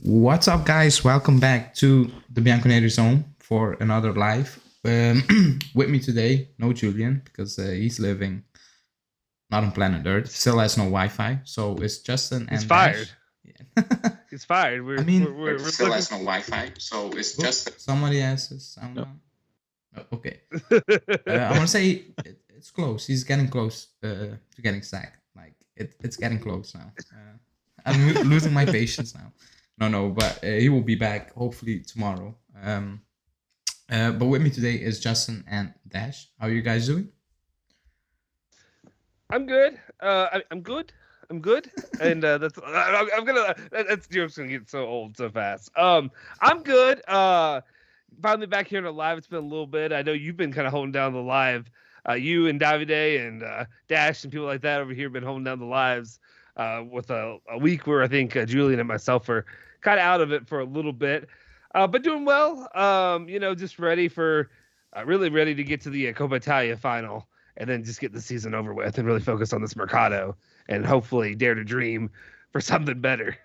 What's up, guys? Welcome back to the Bianconerizone for another live. With me today, no Julian, because he's living not on planet Earth. Still has no Wi-Fi, so it's Justin and He's fired. Yeah. He's fired. We're still has no Wi-Fi, so it's just somebody has his sound on. Oh, okay. I want to say it's close. He's getting close to getting sacked. Like it's getting close now. I'm losing my patience now. No, but he will be back hopefully tomorrow. But with me today is Justin and Dash. How are you guys doing? I'm good. I'm good. I'm good. And that's I'm gonna that's joke's gonna get so old so fast. I'm good. Finally back here in the live. It's been a little bit. I know you've been kind of holding down the live. You and Davide and Dash and people like that over here have been holding down the lives with a week where I think Julian and myself are kind of out of it for a little bit, but doing well. Just ready for really ready to get to the Coppa Italia final and then just get the season over with and really focus on this Mercato and hopefully dare to dream for something better.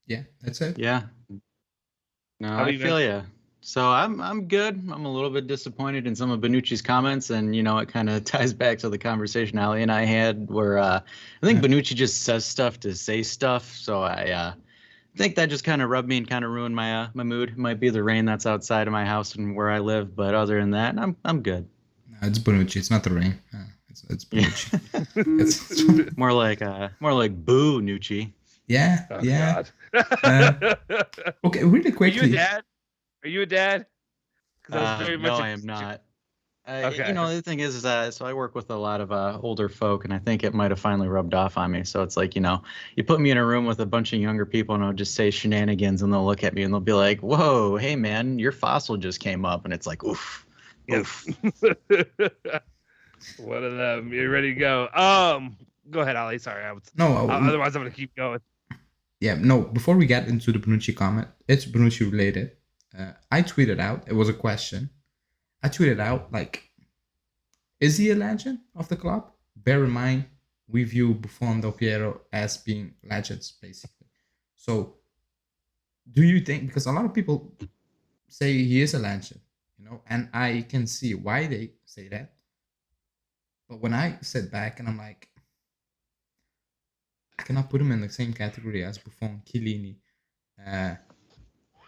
Yeah, that's it. Yeah. No, I feel you. So I'm good. I'm a little bit disappointed in some of Bonucci's comments, and it kind of ties back to the conversation Ali and I had, where I think Bonucci just says stuff to say stuff. So I think that just kind of rubbed me and kind of ruined my my mood. It might be the rain that's outside of my house and where I live, but other than that, I'm good. No, it's Bonucci. It's not the rain. It's Bonucci. it's more like boo Nucci. Yeah, oh, yeah. Okay, really quickly. Are you a dad? No, I am not. Okay. The thing is so I work with a lot of older folk, and I think it might have finally rubbed off on me. So it's like, you put me in a room with a bunch of younger people, and I'll just say shenanigans, and they'll look at me, and they'll be like, "Whoa, hey man, your fossil just came up," and it's like, oof, oof. One of them. You're ready to go. Go ahead, Ali. Sorry, otherwise I'm gonna keep going. Yeah, no. Before we get into the Bonucci comment, it's Bonucci related. I tweeted out. It was a question. I tweeted out, like, is he a legend of the club? Bear in mind, we view Buffon, Del Piero as being legends, basically. So, do you think, because a lot of people say he is a legend, and I can see why they say that. But when I sit back and I'm like, I cannot put him in the same category as Buffon, Chiellini,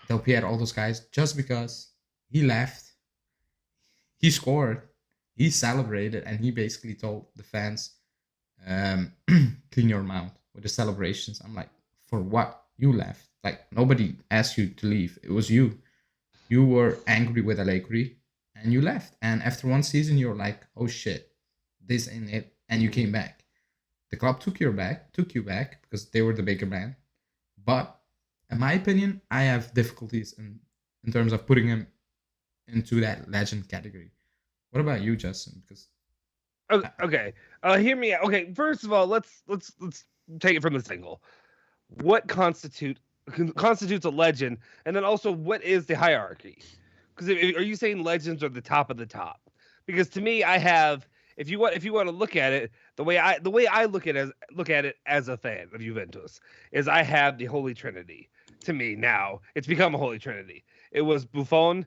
Del Piero, all those guys, just because he left, he scored, he celebrated, and he basically told the fans, clean your mouth with the celebrations. I'm like, for what? You left. Like, nobody asked you to leave. It was you. You were angry with Allegri, and you left. And after one season, you're like, oh shit, this ain't it. And you came back. The club took you back because they were the bigger man. But in my opinion, I have difficulties in terms of putting him into that legend category. What about you, Justin? Because okay, hear me out. Okay, first of all, let's take it from this angle. What constitutes a legend, and then also what is the hierarchy? Because are you saying legends are the top of the top? Because to me, I have. If you want to look at it, the way I look at it as a fan of Juventus is I have the Holy Trinity. To me now, it's become a Holy Trinity. It was Buffon,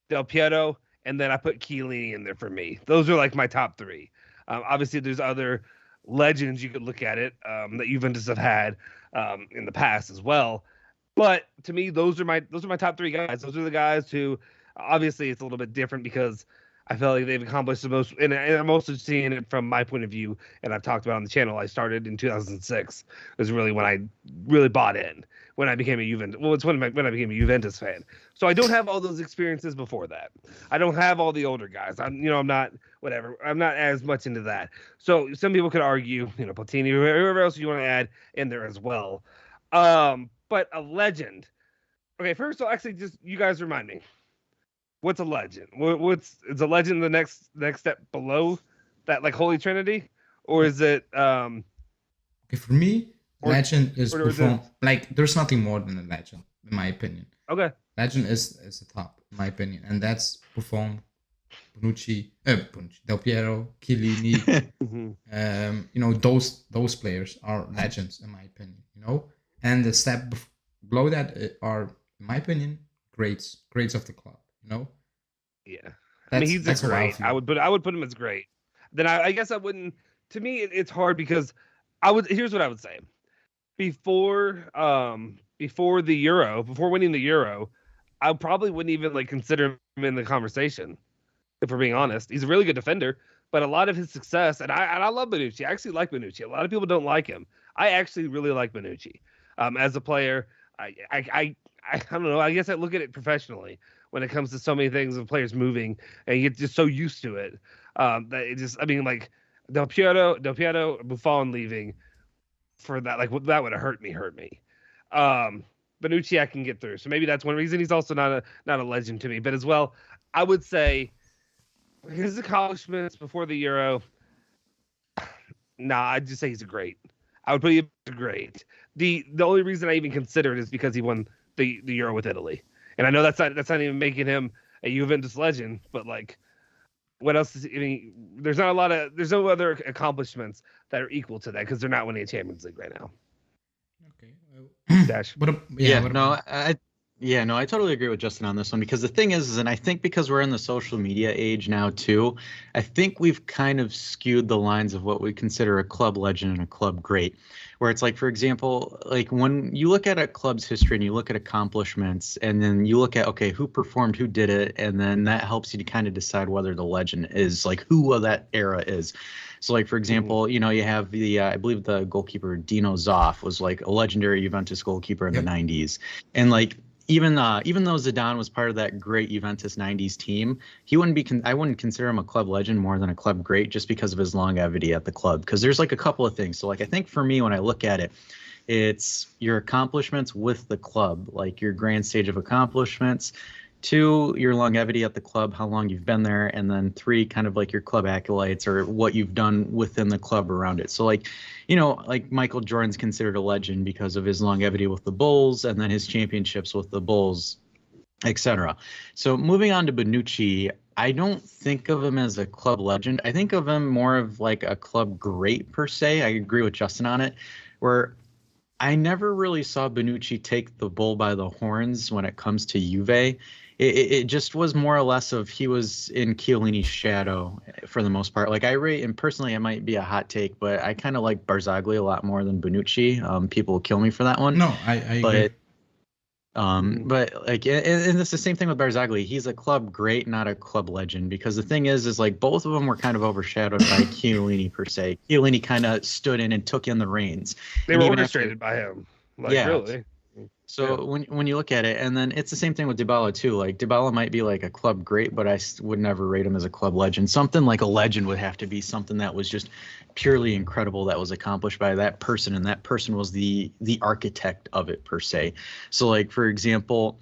Del Piero, and then I put Chiellini in there for me. Those are like my top three. Obviously, there's other legends you could look at it that Juventus have had in the past as well. But to me, those are my top three guys. Those are the guys who, obviously, it's a little bit different because I feel like they've accomplished the most, and I'm also seeing it from my point of view, and I've talked about on the channel. I started in 2006. It was really when I really bought in, when I became a Juventus. Well, it's when I became a Juventus fan. So I don't have all those experiences before that. I don't have all the older guys. I'm not whatever. I'm not as much into that. So some people could argue, Platini, whoever else you want to add in there as well. But a legend. Okay, first of all, actually, just you guys remind me. What's a legend? Is a legend the next step below that, like Holy Trinity, or is it? Okay, for me, legend is Buffon. Like, there's nothing more than a legend, in my opinion. Okay, legend is the top, in my opinion, and that's Buffon, Bonucci, Del Piero, Chiellini. Those players are legends, in my opinion. And the step below that are, in my opinion, greats of the club. You know, Yeah, I mean he's a that's how I great. feel. I would put him as great. Then I guess I wouldn't. To me, it's hard because I would. Here's what I would say. Before the Euro, before winning the Euro, I probably wouldn't even like consider him in the conversation. If we're being honest, he's a really good defender, but a lot of his success, and I love Bonucci. I actually like Bonucci. A lot of people don't like him. I actually really like Bonucci. As a player, I don't know. I guess I look at it professionally when it comes to so many things of players moving, and you get just so used to it that it just. I mean, like Del Piero, Buffon leaving for that, like that would have hurt me. Bonucci I can get through, so maybe that's one reason. He's also not a legend to me, but as well, I would say his accomplishments before the Euro. Nah, I'd just say he's a great. I would put him great. The only reason I even consider it is because he won the Euro with Italy, and I know that's not even making him a Juventus legend, but like, what else is? I mean, there's no other accomplishments that are equal to that because they're not winning a Champions League right now. Okay. Dash. No, I totally agree with Justin on this one, because the thing is, and I think because we're in the social media age now too, I think we've kind of skewed the lines of what we consider a club legend and a club great, where it's like, for example, like when you look at a club's history and you look at accomplishments and then you look at, okay, who performed, who did it, and then that helps you to kind of decide whether the legend is like who that era is. So, like, for example, you know, you have the I believe the goalkeeper Dino Zoff was like a legendary Juventus goalkeeper in the 90s, and like even though Zidane was part of that great Juventus 90s team, he wouldn't be I wouldn't consider him a club legend more than a club great, just because of his longevity at the club. Because there's like a couple of things. So like, I think for me, when I look at it, it's your accomplishments with the club, like your grand stage of accomplishments. 2, your longevity at the club, how long you've been there, and then 3, kind of like your club accolades or what you've done within the club around it. So like, you know, like Michael Jordan's considered a legend because of his longevity with the Bulls and then his championships with the Bulls, etc. So moving on to Bonucci, I don't think of him as a club legend. I think of him more of like a club great per se. I agree with Justin on it, where I never really saw Bonucci take the bull by the horns when it comes to Juve. It just was more or less of he was in Chiellini's shadow for the most part. Like, I rate, and personally, it might be a hot take, but I kind of like Barzagli a lot more than Bonucci. People will kill me for that one. No, I agree. But like, and it's the same thing with Barzagli. He's a club great, not a club legend, because the thing is like both of them were kind of overshadowed by Chiellini per se. Chiellini kind of stood in and took in the reins. They were orchestrated by him. Like, yeah. Really. So when you look at it, and then it's the same thing with Dybala too. Like, Dybala might be like a club great, but I would never rate him as a club legend. Something like a legend would have to be something that was just purely incredible, that was accomplished by that person, and that person was the architect of it per se. So like, for example,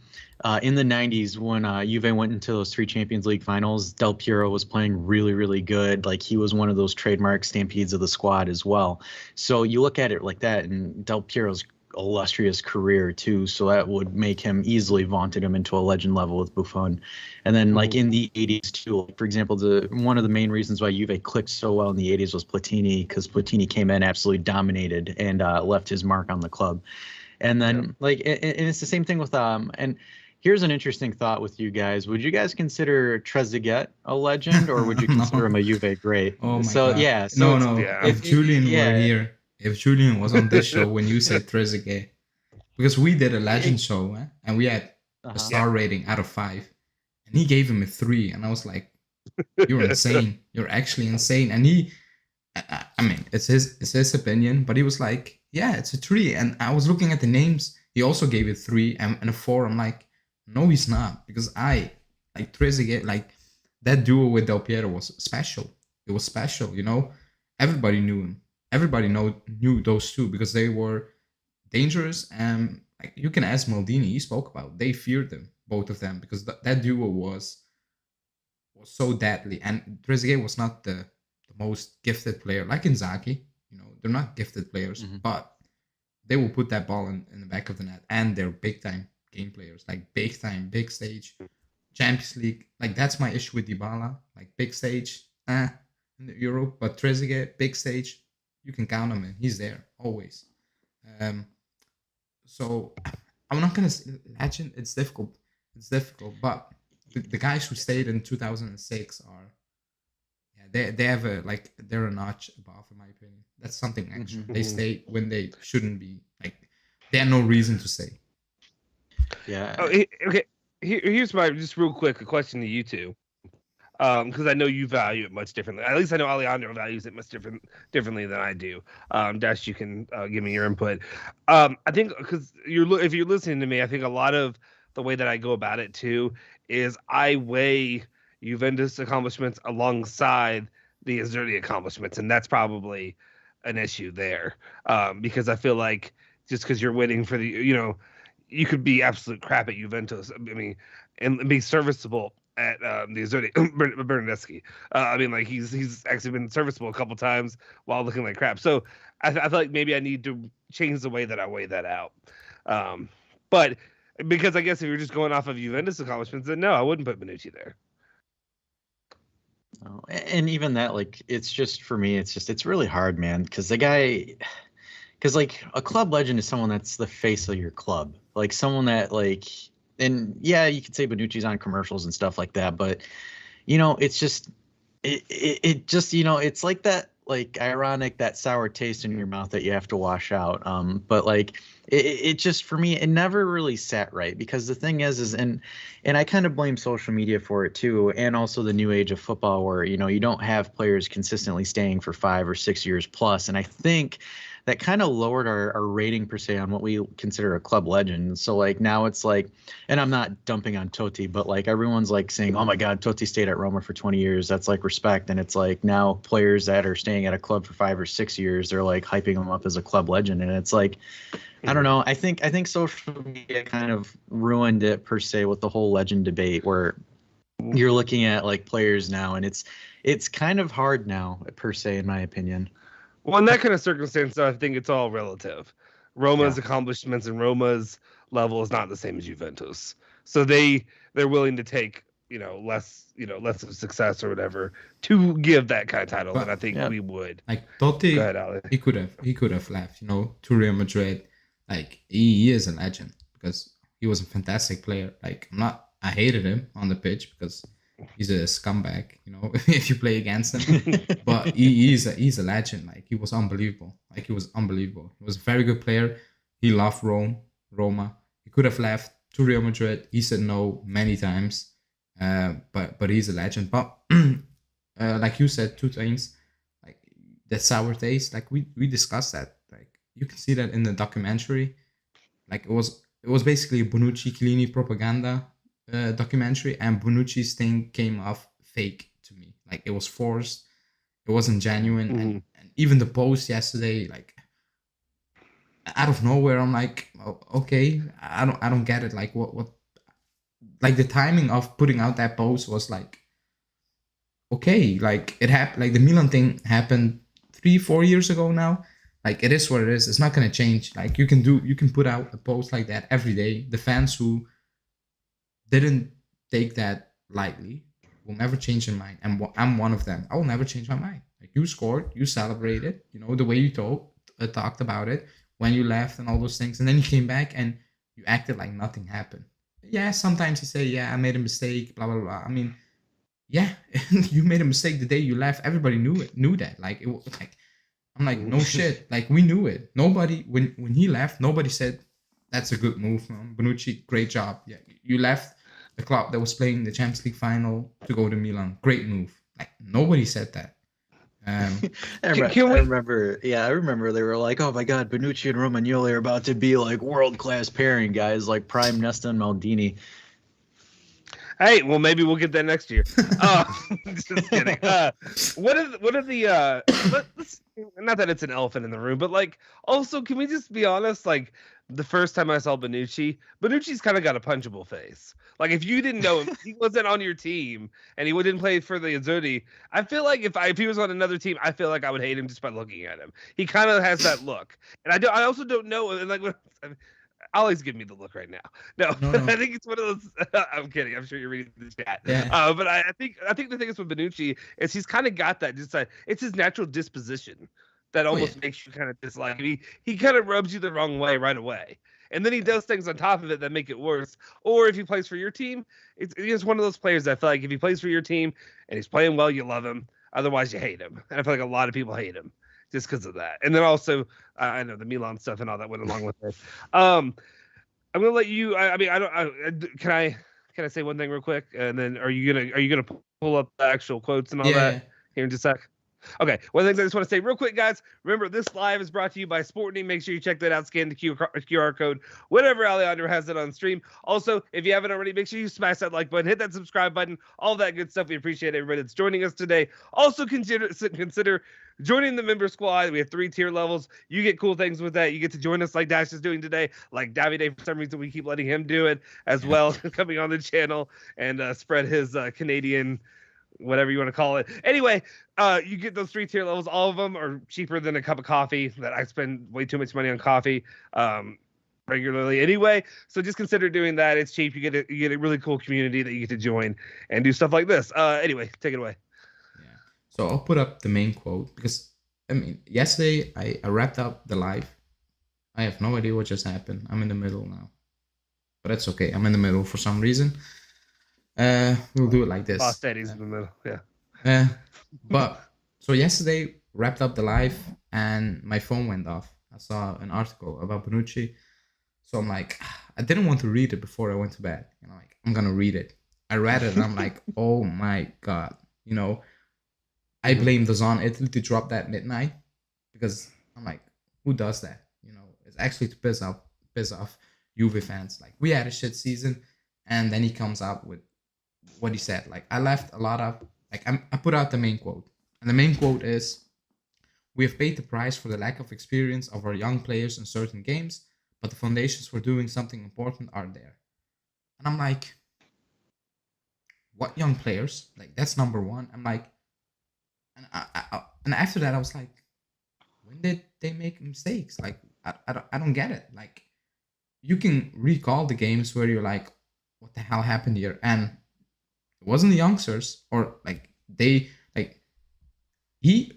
in the 90s when Juve went into those 3 Champions League finals, Del Piero was playing really, really good. Like, he was one of those trademark stampedes of the squad as well. So you look at it like that, and Del Piero's illustrious career too, so that would make him easily vaunted him into a legend level with Buffon. And then like in the 80s too, like, for example, one of the main reasons why Juve clicked so well in the 80s was Platini, because Platini came in, absolutely dominated, and left his mark on the club. And then like, and it's the same thing with and here's an interesting thought with you guys. Would you guys consider Trezeguet a legend, or would you consider him a Juve great? Oh my God. Yeah. So no. If Julian were here, if Julian was on this show when you said Trezeguet, because we did a legend show, and we had a star rating out of 5, and he gave him a 3, and I was like, "You're insane! You're actually insane!" And he, I mean, it's his opinion, but he was like, "Yeah, it's a 3." And I was looking at the names. He also gave it 3 and a 4. I'm like, no, he's not, because I like Trezeguet. Like, that duo with Del Piero was special. It was special, you know. Everybody knew him. Everybody knew those two because they were dangerous. And like, you can ask Maldini. He spoke about they feared them, both of them, because that duo was so deadly. And Trezeguet was not the most gifted player like Inzaghi. You know, they're not gifted players, but they will put that ball in the back of the net, and they're big time game players, like big time, big stage, Champions League. Like, that's my issue with Dybala. Like, big stage, in the Europe, but Trezeguet, big stage, you can count him in. He's there always. So I'm not gonna say legend. It's difficult. It's difficult, but the guys who stayed in 2006 are, yeah, they have a like they're a notch above, in my opinion. That's something extra. They stay when they shouldn't be. Like they had no reason to stay. Yeah. Oh, okay. Here's my just real quick a question to you two, because I know you value it much differently. At least I know Alejandro values it much differently than I do. Dash, you can give me your input. I think because if you're listening to me, I think a lot of the way that I go about it too is I weigh Juventus accomplishments alongside the Azzurri accomplishments, and that's probably an issue there, because I feel like just because you're winning for the you could be absolute crap at Juventus. I mean, and be serviceable at the Azzurri, Bernardeschi. I mean, like he's actually been serviceable a couple times while looking like crap. So I feel like maybe I need to change the way that I weigh that out. But because I guess if you're just going off of Juventus accomplishments, then no, I wouldn't put Bonucci there. Oh, and even that, like, it's just for me, it's really hard, man, because like a club legend is someone that's the face of your club, like someone that like, and yeah, you could say Bonucci's on commercials and stuff like that, but it's just it just it's like that, like ironic, that sour taste in your mouth that you have to wash out. But like it just, for me, it never really sat right, because the thing is and I kind of blame social media for it too, and also the new age of football where you don't have players consistently staying for 5 or 6 years plus, and I think that kind of lowered our rating per se on what we consider a club legend. So like now it's like, and I'm not dumping on Totti, but like everyone's like saying, oh my God, Totti stayed at Roma for 20 years. That's like respect. And it's like now players that are staying at a club for 5 or 6 years, they're like hyping them up as a club legend. And it's like, I don't know. I think social media kind of ruined it per se with the whole legend debate, where you're looking at like players now, and it's kind of hard now per se, in my opinion. Well, in that kind of circumstance, I think it's all relative. Roma's accomplishments and Roma's level is not the same as Juventus, so they're willing to take less of success or whatever to give that kind of title than I think we would. Like Totti, go ahead, Ali. he could have left, to Real Madrid. Like he is a legend because he was a fantastic player. Like I hated him on the pitch because he's a scumbag, if you play against him. But he's a legend. Like he was unbelievable. He was a very good player. He loved Roma. He could have left to Real Madrid. He said no many times. But he's a legend. But like you said, 2 things, like that sour taste. Like we discussed that. Like you can see that in the documentary. Like it was basically a Bonucci Chiellini propaganda documentary, and Bonucci's thing came off fake to me. Like it was forced, it wasn't genuine. And even the post yesterday, like out of nowhere, I'm like, oh, okay, I don't get it. Like what like the timing of putting out that post was like, okay, like it happened. Like the Milan thing happened 3-4 years ago now. Like it is what it is. It's not gonna change. Like you can put out a post like that every day. The fans who didn't take that lightly will never change their mind, and I'm one of them. I will never change my mind. Like you scored, you celebrated, the way you talked about it when you left and all those things, and then you came back and you acted like nothing happened. Yeah, sometimes you say, yeah, I made a mistake, blah blah blah. I mean, yeah, you made a mistake the day you left. Everybody knew that. Like I'm like, no shit. Like we knew it. Nobody when he left, nobody said that's a good move, man. Bonucci, great job. Yeah, you left the club that was playing the Champions League final to go to Milan. Great move. Like nobody said that. I remember they were like, oh my God, Bonucci and Romagnoli are about to be like world-class pairing, guys, like prime Nesta and Maldini. Hey, well, maybe we'll get that next year. Just kidding. What are the not that it's an elephant in the room, but like, also, can we just be honest? Like, the first time I saw Bonucci's kind of got a punchable face. Like, if you didn't know him, he wasn't on your team, and he didn't play for the Azzurri. I feel like if he was on another team, I feel like I would hate him just by looking at him. He kind of has that look, and I also don't know. And like, Ollie's giving me the look right now. No. I think it's one of those. I'm kidding. I'm sure you're reading the chat. Yeah. But I think the thing is with Bonucci is he's kind of got that. Just it's his natural disposition that almost makes you kind of dislike him. He kind of rubs you the wrong way right away. and then he does things on top of it that make it worse. Or if he plays for your team, it's one of those players that I feel like if he plays for your team and he's playing well, you love him. Otherwise, you hate him. And I feel like a lot of people hate him just because of that. And then also, I know the Milan stuff and all that went along with it. I'm gonna let you. Can I say one thing real quick? And then are you gonna pull up the actual quotes and all that here in just a sec? Okay, one of the things I just want to say real quick, guys. Remember, this live is brought to you by Sportney. Make sure you check that out. Scan the QR code, whatever Alejandro has it on stream. Also, if you haven't already, make sure you smash that like button, hit that subscribe button, all that good stuff. We appreciate everybody that's joining us today. Also, consider joining the member squad. We have 3 tier levels. You get cool things with that. You get to join us like Dash is doing today, like Davide. For some reason, we keep letting him do it as well, coming on the channel and spread his Canadian, whatever you want to call it. Anyway, you get those 3 tier levels. All of them are cheaper than a cup of coffee. That I spend way too much money on coffee regularly anyway. So just consider doing that. It's cheap. You get a really cool community that you get to join and do stuff like this. Anyway, take it away. Yeah. So I'll put up the main quote because yesterday I wrapped up the live. I have no idea what just happened. I'm in the middle now, but that's okay. I'm in the middle for some reason. We'll do it like this. Boss Daddy's in the middle, yeah. But so yesterday wrapped up the live and my phone went off. I saw an article about Bonucci, so I'm like, I didn't want to read it before I went to bed. Like I'm gonna read it. I read it and I'm like, oh my god. I blame the Zon Italy to drop that midnight because I'm like, who does that? It's actually to piss off Juve fans. Like we had a shit season, and then he comes out with what he said. Like I left a lot of I put out the main quote, and the main quote is, "We have paid the price for the lack of experience of our young players in certain games, but the foundations for doing something important are there." And I'm like, what young players? Like that's number one. I'm like, and after that I was like, when did they make mistakes? Like I don't get it. Like you can recall the games where you're like, what the hell happened here? And it wasn't the youngsters, or like he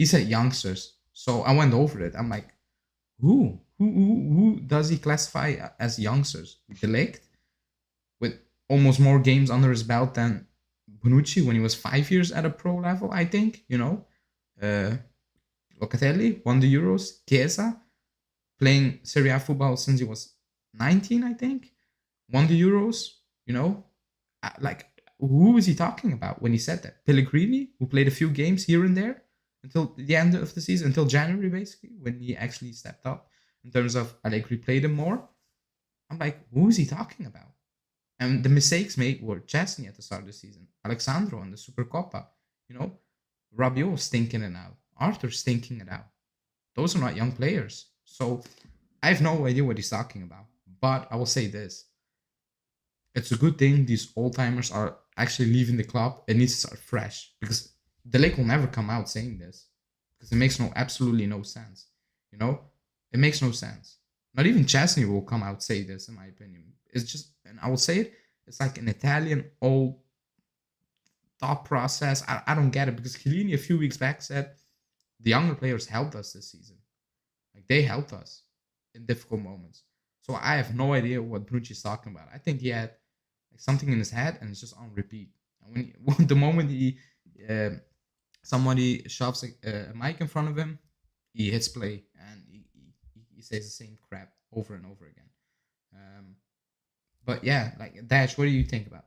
said youngsters. So I went over it. I'm like, who does he classify as youngsters? De Ligt, with almost more games under his belt than Bonucci when he was 5 years at a pro level, I think. Locatelli won the Euros. Chiesa, playing Serie A football since he was 19, I think, won the Euros. Like who is he talking about when he said that? Pellegrini, who played a few games here and there until the end of the season, until January basically, when he actually stepped up in terms of Allegri played him more. I'm like, who is he talking about? And the mistakes made were Chesney at the start of the season, Alexandro in the Supercoppa, Rabiot stinking it out, Arthur stinking it out. Those are not young players. So I have no idea what he's talking about. But I will say this. It's a good thing these old-timers are actually leaving the club. It needs to start fresh. Because De Ligt will never come out saying this. Because it makes absolutely no sense. It makes no sense. Not even Chesney will come out say this, in my opinion. It's just, and I will say it, it's like an Italian old thought process. I don't get it, because Chiellini a few weeks back said the younger players helped us this season. Like they helped us in difficult moments. So I have no idea what Bonucci is talking about. I think he had like something in his head and it's just on repeat. And when the moment somebody shoves a mic in front of him, he hits play and he says the same crap over and over again. But yeah, like Dash, what do you think about?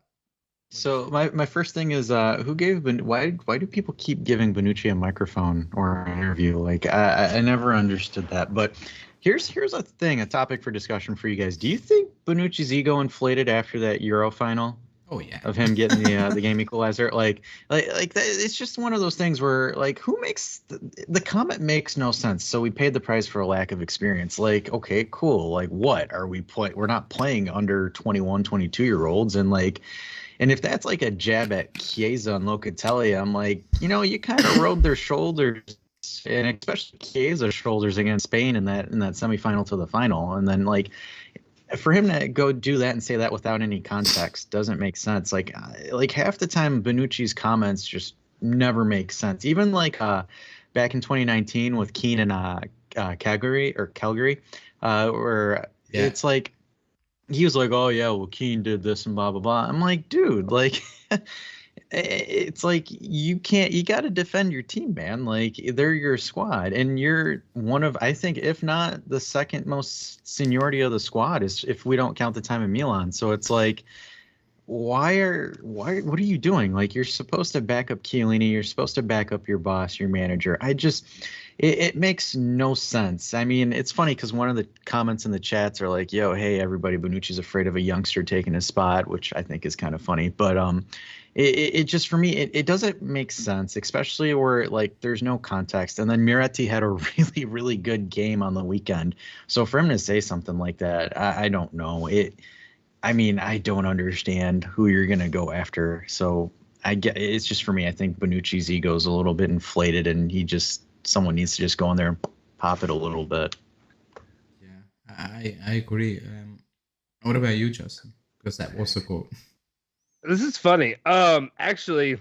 So my first thing is who gave why do people keep giving Bonucci a microphone or an interview? Like I never understood that. But here's a topic for discussion for you guys. Do you think Bonucci's ego inflated after that Euro final? Oh yeah, of him getting the game equalizer. Like it's just one of those things where like who makes the comment makes no sense. So we paid the price for a lack of experience. Like okay, cool. Like what are we playing? We're not playing under 21, 22-year-olds, and like. And if that's like a jab at Chiesa and Locatelli, I'm like, you kind of rode their shoulders, and especially Chiesa's shoulders against Spain in that semifinal to the final. And then like for him to go do that and say that without any context doesn't make sense. Like half the time Bonucci's comments just never make sense. Even like back in 2019 with Keane and Calgary, where it's like he was like, oh yeah, well Keane did this and blah blah blah. I'm like, dude, like it's like you got to defend your team, man. Like they're your squad, and you're one of, I think, if not the second most seniority of the squad, is if we don't count the time in Milan. So it's like, what are you doing? Like you're supposed to back up Chiellini, you're supposed to back up your boss, your manager. It makes no sense. I mean, it's funny because one of the comments in the chats are like, yo, hey everybody, Bonucci's afraid of a youngster taking his spot, which I think is kind of funny. But it just, for me, it doesn't make sense, especially where like there's no context. And then Miretti had a really, really good game on the weekend. So for him to say something like that, I don't know. I mean, I don't understand who you're going to go after. So it's just, for me, I think Bonucci's ego is a little bit inflated, and someone needs to just go in there and pop it a little bit. Yeah, I agree. What about you, Justin? Because that was the quote. This is funny. Actually,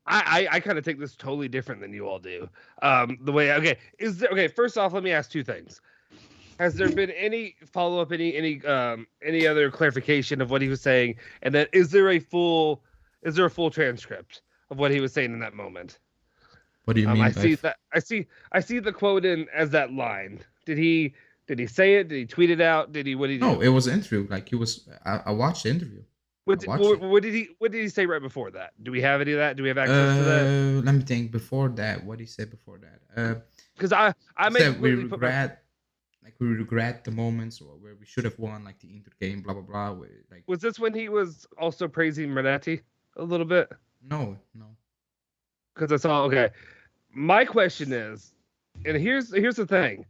I kind of take this totally different than you all do. First off, let me ask two things. Has there been any follow-up, any other clarification of what he was saying? And then is there a full transcript of what he was saying in that moment? What do you mean? I see the quote in as that line. Did he say it? Did he tweet it out? What did he do? No, it was an interview. Like I watched the interview. What did he say right before that? Do we have any of that? Do we have access to that? Let me think. Before that, what did he say before that? Because I may we regret the moments where we should have won, like the Inter game, blah blah blah. Like, was this when he was also praising Miretti a little bit? No. Because that's all. Okay. My question is, and here's the thing.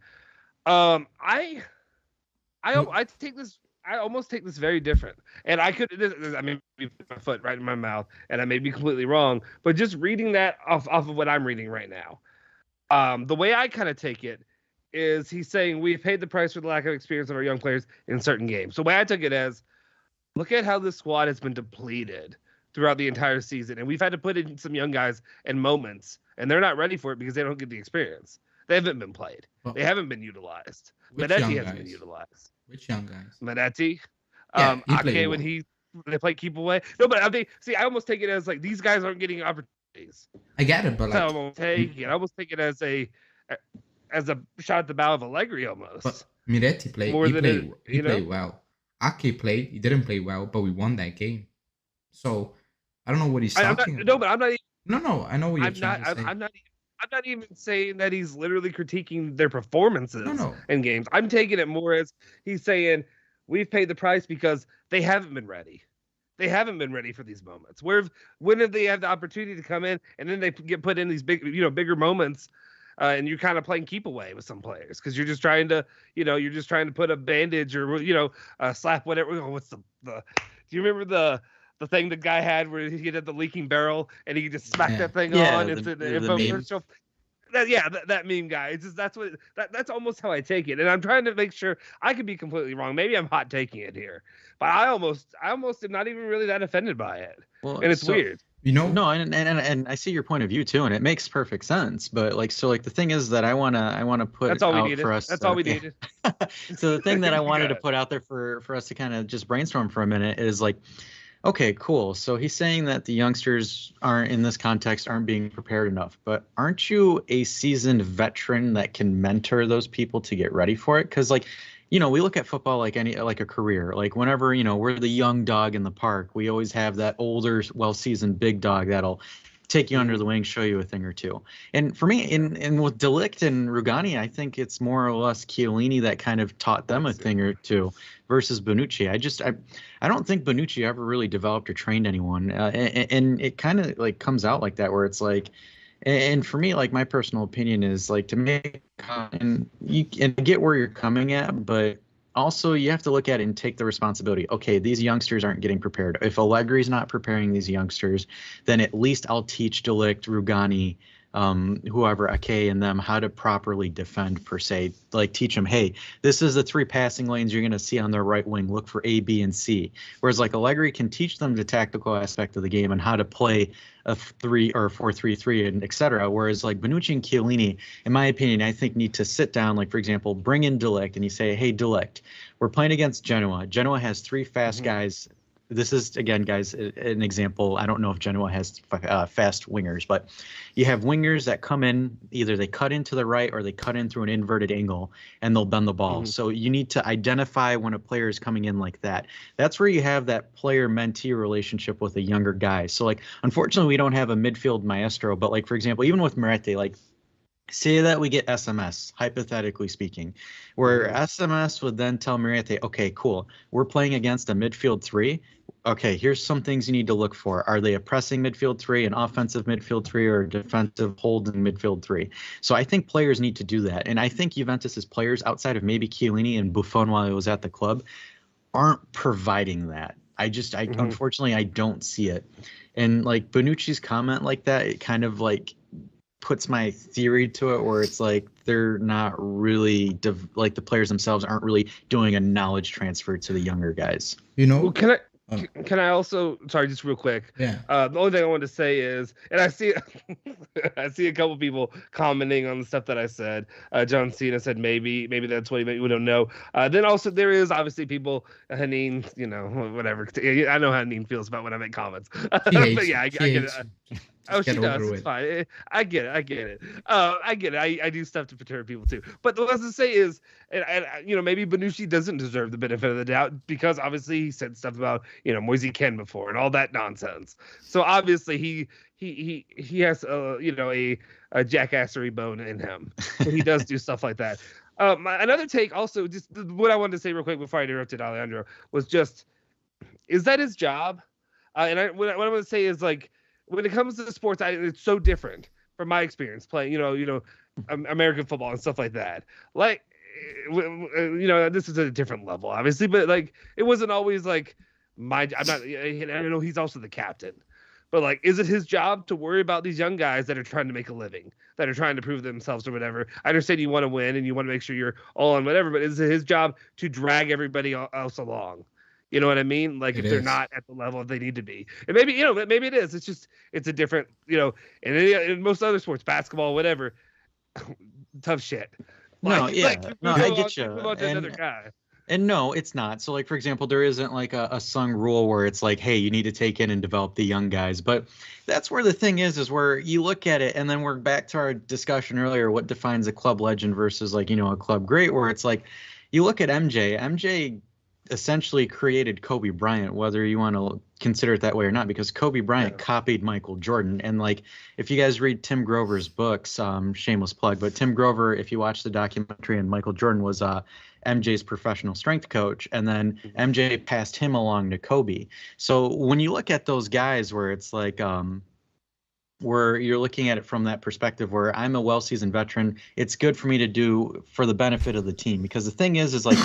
I take this. I almost take this very different, and I may put my foot right in my mouth, and I may be completely wrong, but just reading that off of what I'm reading right now, the way I kind of take it is he's saying we've paid the price for the lack of experience of our young players in certain games. So the way I took it as, look at how this squad has been depleted throughout the entire season, and we've had to put in some young guys in moments, and they're not ready for it because they don't get the experience. They haven't been played. They haven't been utilized. Miretti hasn't been utilized. Which young guys? Miretti. Ake when they play keep away. No, but I almost take it as like these guys aren't getting opportunities. I get it, but like, I almost take it as a shot at the bow of Allegri almost. But Miretti played. He played well. Ake played. He didn't play well, but we won that game. So I don't know what he's talking about. No, but I'm not. No, I know what you're trying to say. I'm not even saying that he's literally critiquing their performances in games. I'm taking it more as he's saying we've paid the price because they haven't been ready. They haven't been ready for these moments. When did they have the opportunity to come in and then they get put in these bigger moments, and you're kind of playing keep away with some players because you're just trying to put a bandage or slap whatever. What's the? Do you remember the thing the guy had where he had the leaking barrel and he could just smack that thing on? It's the info commercial. That meme guy. It's just that's almost how I take it, and I'm trying to make sure I could be completely wrong. Maybe I'm hot taking it here, but I almost am not even really that offended by it. Well, and it's weird. No, and I see your point of view too, and it makes perfect sense. But the thing is that I wanna put that's all we out needed. for us. That's all we needed. So the thing that I wanted to put out there for us to kind of just brainstorm for a minute is like, okay, cool. So he's saying that the youngsters in this context aren't being prepared enough, but aren't you a seasoned veteran that can mentor those people to get ready for it? Because we look at football like a career. Like whenever, we're the young dog in the park, we always have that older, well-seasoned big dog that'll take you under the wing, show you a thing or two. And for me, in with De Ligt and Rugani, I think it's more or less Chiellini that kind of taught them a thing or two versus Bonucci. I don't think Bonucci ever really developed or trained anyone. And it kind of comes out like that, where it's like, and for me, my personal opinion is to make, and get where you're coming at, but also you have to look at it and take the responsibility. Okay, these youngsters aren't getting prepared. If Allegri's not preparing these youngsters, then at least I'll teach De Ligt, Rugani, whoever, Ake and them, how to properly defend per se. Like teach them, hey, this is the 3 passing lanes you're going to see on their right wing. Look for A, B, and C. Whereas like Allegri can teach them the tactical aspect of the game and how to play a 3 or 4-3-3 and etc. Whereas like Bonucci and Chiellini, in my opinion, I think need to sit down. Like for example, bring in De Ligt and you say, hey, De Ligt, we're playing against Genoa. Genoa has 3 fast guys. This is, again, guys, an example. I don't know if Genoa has fast wingers, but you have wingers that come in, either they cut into the right or they cut in through an inverted angle and they'll bend the ball. So you need to identify when a player is coming in like that. That's where you have that player-mentee relationship with a younger guy. So, like, unfortunately, we don't have a midfield maestro, but, like, for example, even with Merete, like, say that we get SMS, hypothetically speaking, where SMS would then tell Merete, okay, cool, we're playing against a midfield 3. Okay, here's some things you need to look for. Are they a pressing midfield 3, an offensive midfield 3, or a defensive holding midfield 3? So I think players need to do that. And I think Juventus's players, outside of maybe Chiellini and Buffon while he was at the club, aren't providing that. Unfortunately, I don't see it. And like Bonucci's comment like that, it kind of like puts my theory to it where it's like they're not really like the players themselves aren't really doing a knowledge transfer to the younger guys. You know, well, can I also, sorry, just real quick. Yeah. The only thing I wanted to say is, and I see a couple people commenting on the stuff that I said. John Cena said maybe that's what he meant. We don't know. Then also there is obviously people, Haneen, whatever. I know how Haneen feels about when I make comments. But yeah, I get it. Oh, she does. It's fine. I get it. I get it. I do stuff to perturb people too. But what I was to say is, and maybe Bonucci doesn't deserve the benefit of the doubt because obviously he said stuff about Moise Kean before and all that nonsense. So obviously he has a jackassery bone in him. So he does do stuff like that. Another take also, just what I wanted to say real quick before I interrupted Alejandro was just, is that his job? And what I want to say is like, when it comes to sports, it's so different from my experience playing, American football and stuff like that. Like, this is a different level, obviously, but like, it wasn't always like I know he's also the captain, but like, is it his job to worry about these young guys that are trying to make a living, that are trying to prove themselves or whatever? I understand you want to win and you want to make sure you're all on whatever, but is it his job to drag everybody else along? You know what I mean? Like, if they're not at the level they need to be. And maybe, maybe it is. It's just, it's a different, and in most other sports, basketball, whatever, tough shit. I get you. Move on to another guy. And no, it's not. So, like, for example, there isn't like a sung rule where it's like, hey, you need to take in and develop the young guys. But that's where the thing is where you look at it, and then we're back to our discussion earlier, what defines a club legend versus like, a club great, where it's like, you look at MJ essentially created Kobe Bryant, whether you want to consider it that way or not, because Kobe Bryant copied Michael Jordan. And like, if you guys read Tim Grover's books, shameless plug, but Tim Grover, if you watch the documentary, and Michael Jordan was MJ's professional strength coach, and then MJ passed him along to Kobe. So when you look at those guys where it's like, where you're looking at it from that perspective where I'm a well-seasoned veteran, it's good for me to do for the benefit of the team. Because the thing is like,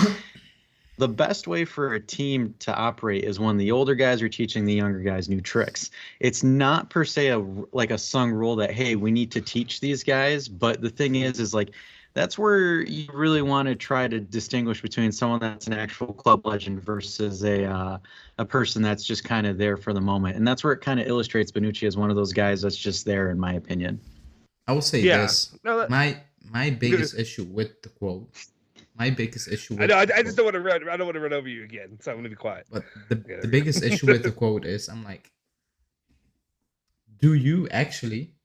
the best way for a team to operate is when the older guys are teaching the younger guys new tricks. It's not per se a sung rule that, hey, we need to teach these guys. But the thing is like, that's where you really want to try to distinguish between someone that's an actual club legend versus a person that's just kind of there for the moment. And that's where it kind of illustrates Bonucci as one of those guys that's just there, in my opinion. I will say this. No, my biggest issue with the quote. My biggest issue with I just don't want to run. I don't want to run over you again, so I'm going to be quiet. But the biggest issue with the quote is, I'm like, do you actually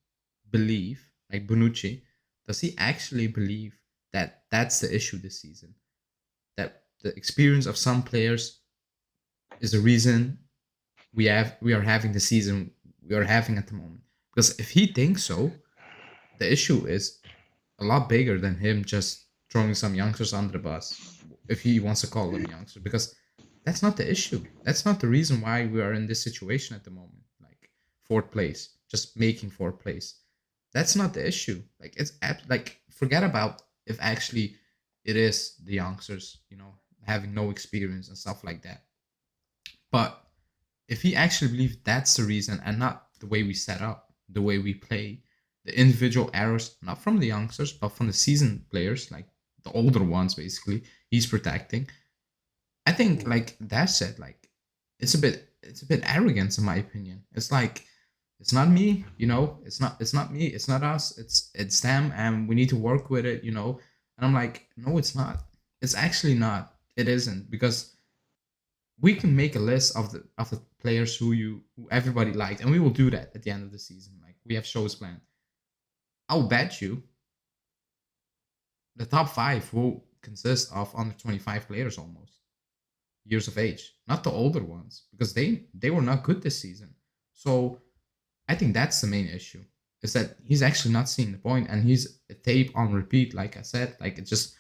believe, like Bonucci, does he actually believe that that's the issue this season? That the experience of some players is the reason we are having the season we are having at the moment? Because if he thinks so, the issue is a lot bigger than him just throwing some youngsters under the bus, if he wants to call them youngsters, because that's not the issue. That's not the reason why we are in this situation at the moment. Like 4th place, just making 4th place. That's not the issue. Like, it's like, forget about if actually it is the youngsters, having no experience and stuff like that. But if he actually believes that's the reason and not the way we set up, the way we play, the individual errors, not from the youngsters, but from the seasoned players, like the older ones, basically, he's protecting. I think, like that said, like it's a bit arrogant in my opinion. It's like it's not me, it's not me, it's not us, it's them, and we need to work with it, And I'm like, no, it's not. It's actually not. It isn't, because we can make a list of the players who everybody liked, and we will do that at the end of the season. Like, we have shows planned. I'll bet you the top 5 will consist of under 25 players, almost years of age, not the older ones, because they were not good this season. So I think that's the main issue, is that he's actually not seeing the point, and he's a tape on repeat. Like I said, like, it just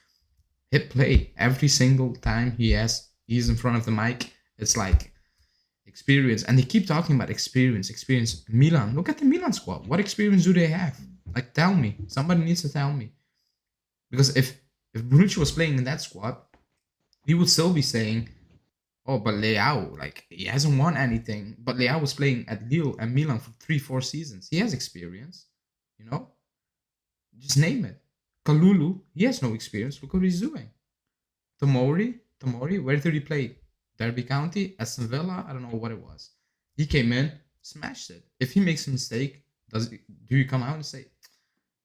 hit play every single time he's in front of the mic. It's like experience, and they keep talking about experience. Milan, look at the Milan squad. What experience do they have? Like, tell me. Somebody needs to tell me. Because if Bonucci was playing in that squad, he would still be saying, oh, but Leao, like, he hasn't won anything. But Leao was playing at Lille and Milan for 3-4 seasons. He has experience, Just name it. Kalulu, he has no experience. Look what he's doing. Tomori, where did he play? Derby County, Aston Villa, I don't know what it was. He came in, smashed it. If he makes a mistake, do you come out and say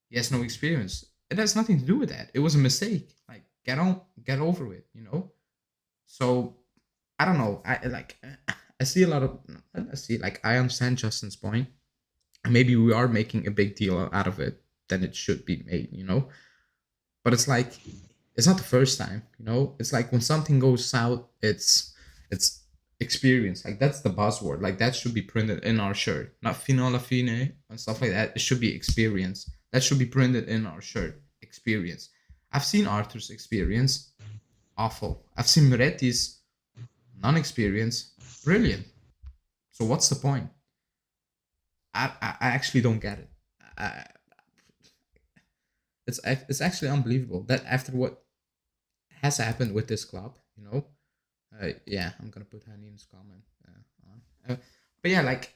he has no experience? It has nothing to do with that. It was a mistake. Like, get over it, So I don't know. I see a lot of. I understand Justin's point. Maybe we are making a big deal out of it than it should be made, But it's like, it's not the first time, It's like when something goes south, it's experience. Like, that's the buzzword. Like, that should be printed in our shirt, not fino alla fine and stuff like that. It should be experience. That should be printed in our shirt. Experience. I've seen Arthur's experience, awful. I've seen Moretti's non-experience, brilliant. So what's the point? I actually don't get it. It's actually unbelievable that after what has happened with this club, yeah, I'm gonna put Hani in his comment on. But yeah, like,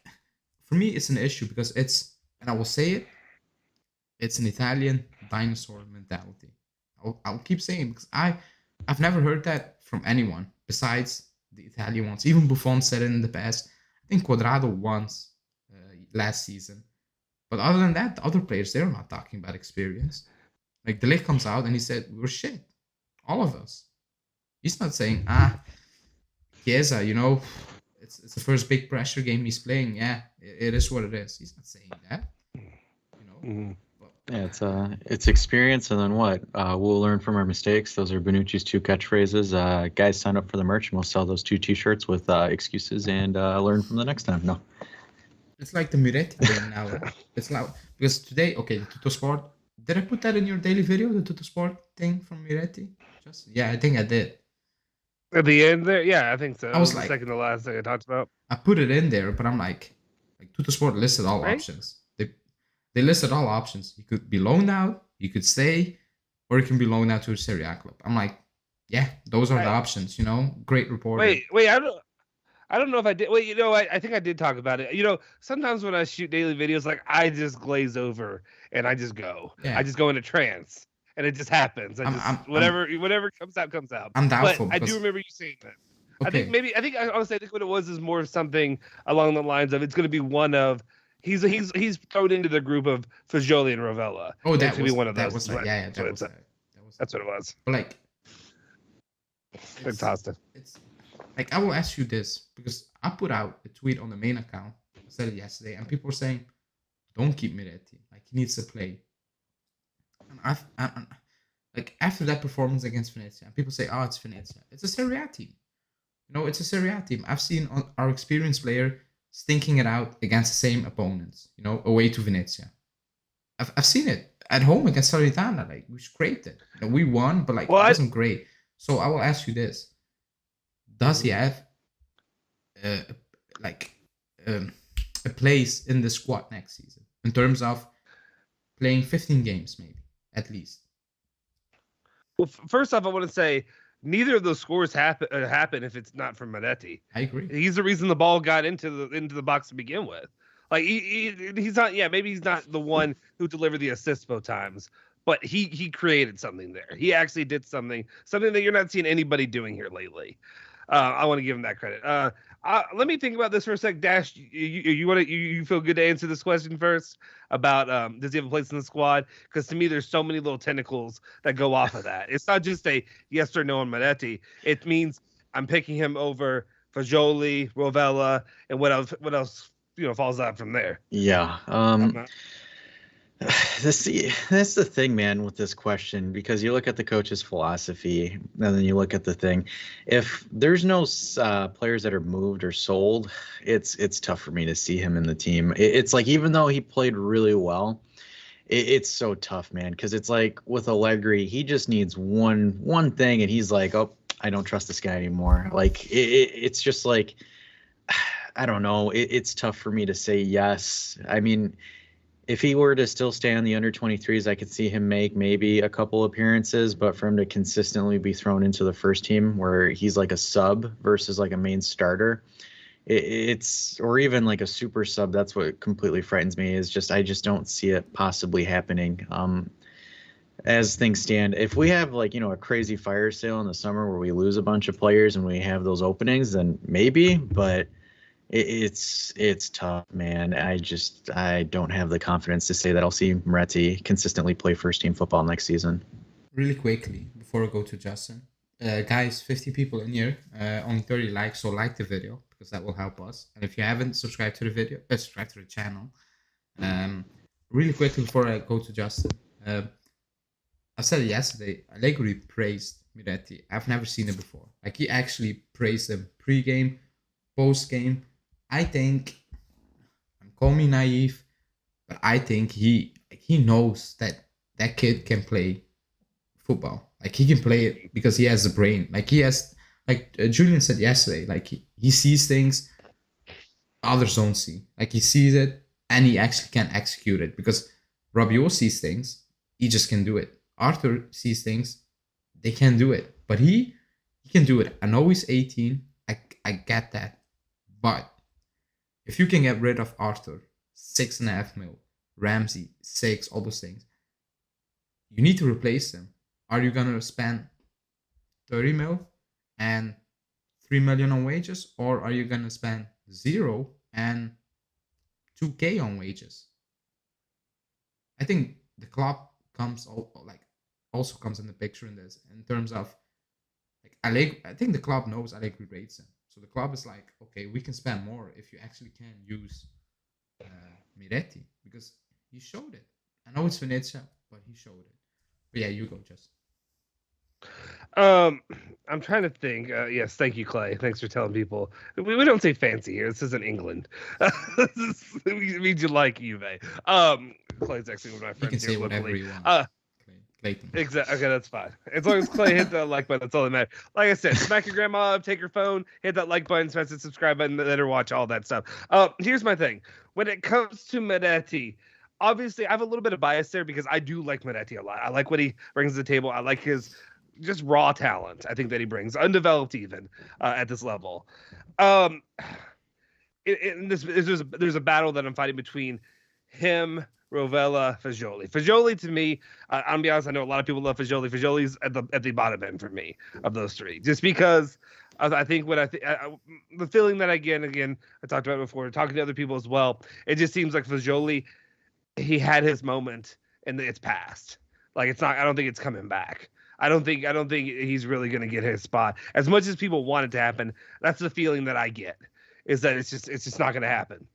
for me, it's an issue because and I will say it's an Italian dinosaur mentality. I'll keep saying, because I've never heard that from anyone besides the Italian ones. Even Buffon said it in the past. I think Quadrado once last season. But other than that, the other players, they're not talking about experience. Like, De Ligt comes out and he said, we're shit. All of us. He's not saying, Chiesa, it's the first big pressure game he's playing. Yeah, it is what it is. He's not saying that. Mm-hmm. Yeah, it's experience, and then what? We'll learn from our mistakes. Those are Bonucci's 2 catchphrases. Guys, sign up for the merch, and we'll sell those 2 T-shirts with excuses, and learn from the next time. No. It's like the Miretti thing now. It's like, because today, okay, the Tutto Sport. Did I put that in your daily video, the Tutto Sport thing from Miretti? Yeah, I think I did. At the end there, yeah, I think so. I was like, second to last thing I talked about. I put it in there, but I'm like Tutto Sport listed all options. They listed all options. You could be loaned out, you could stay, or you can be loaned out to a Serie A club. I'm like, yeah, those are the options. Great reporting. Wait, I don't know if I did. Wait, I think I did talk about it. Sometimes when I shoot daily videos, like, I just glaze over and I just go. Yeah. I just go into trance, and it just happens. Whatever comes out, comes out. I'm doubtful. But I do remember you saying that. Okay. I think honestly, I think what it was is more something along the lines of, it's going to be one of, he's thrown into the group of Fagioli and Rovella. Oh, that would be one of those. Was like, yeah, that was that's what it was. But like, fantastic. It's like, I will ask you this, because I put out a tweet on the main account. I said it yesterday, and people were saying, don't keep Miretti. Like, he needs to play. And I like, after that performance against Venezia, people say, oh, it's Venezia. It's a Serie A team. It's a Serie A team. I've seen our experienced player stinking it out against the same opponents, away to Venezia. I've seen it at home against Salernitana. Like, we scraped it. We won, but it wasn't great. So I will ask you this. Does he have a place in the squad next season in terms of playing 15 games, maybe, at least? Well, first off, I want to say neither of those scores happen if it's not from Miretti. I agree. He's the reason the ball got into the box to begin with. Like he's not. Yeah, maybe he's not the one who delivered the assist both times, but he created something there. He actually did something that you're not seeing anybody doing here lately. I want to give him that credit. Let me think about this for a sec. Dash, you feel good to answer this question first about does he have a place in the squad? Because to me, there's so many little tentacles that go off of that. It's not just a yes or no on Miretti. It means I'm picking him over Fagioli, Rovella, and what else falls out from there. Yeah. That's the thing, man, with this question, because you look at the coach's philosophy and then you look at the thing. If there's no players that are moved or sold, it's tough for me to see him in the team. It's like, even though he played really well, it's so tough, man, because it's like with Allegri, he just needs one thing and he's like, oh, I don't trust this guy anymore. Like it's just like, I don't know. It's tough for me to say yes. I mean, if he were to still stay on the under 23s, I could see him make maybe a couple appearances, but for him to consistently be thrown into the first team where he's like a sub versus like a main starter, it's or even like a super sub, that's what completely frightens me. Is just I just don't see it possibly happening. As things stand, if we have like, a crazy fire sale in the summer where we lose a bunch of players and we have those openings, then maybe, but it's tough, man. I don't have the confidence to say that I'll see Moretti consistently play first team football next season. Really quickly before I go to Justin, guys, 50 people in here, only 30 likes, so like the video because that will help us. And if you haven't subscribed to the video, subscribe to the channel. Really quickly before I go to Justin, I said it yesterday. Allegri praised Miretti. I've never seen it before. Like, he actually praised him pre-game, post-game. I think, call me naive, but I think he knows that kid can play football. Like, he can play it because he has the brain. Like, he has, like Julian said yesterday, like he sees things others don't see. Like, he sees it and he actually can execute it, because Rabiot sees things, he just can do it. Arthur sees things, they can do it, but he can do it. I know he's 18. I get that, but if you can get rid of Arthur, 6.5 mil, Ramsey 6, all those things, you need to replace them. Are you gonna spend 30 mil and 3 million on wages, or are you gonna spend 0 and 2K on wages? I think the club also comes in the picture in this, in terms of like Allegri. I think the club knows Allegri rates him, so the club is like, okay, we can spend more if you actually can use Miretti, because he showed it. I know it's Venezia, but he showed it. But yeah, you go, Justin. I'm trying to think. Yes, thank you, Clay. Thanks for telling people. We don't say fancy here. This isn't England. We means you like Juve. Clay's actually one of my friends. You can say here whatever locally. you want. Exactly. Okay, that's fine. As long as Clay hit that like button, that's all that matters. Like I said, smack your grandma up, take her phone, hit that like button, smash the subscribe button, let her watch all that stuff. Here's my thing. When it comes to Miretti, obviously I have a little bit of bias there because I do like Miretti a lot. I like what he brings to the table. I like his just raw talent, I think, that he brings, undeveloped even at this level. There's a battle that I'm fighting between him, Rovella, Fagioli. Fagioli, to me, I'll be honest, I know a lot of people love Fagioli. Fagioli's at the bottom end for me of those three, just because I think the feeling that I get, again, I talked about it before, talking to other people as well, it just seems like Fagioli, he had his moment and it's past. Like, it's not. I don't think it's coming back. I don't think he's really going to get his spot. As much as people want it to happen, that's the feeling that I get, is that it's just not going to happen.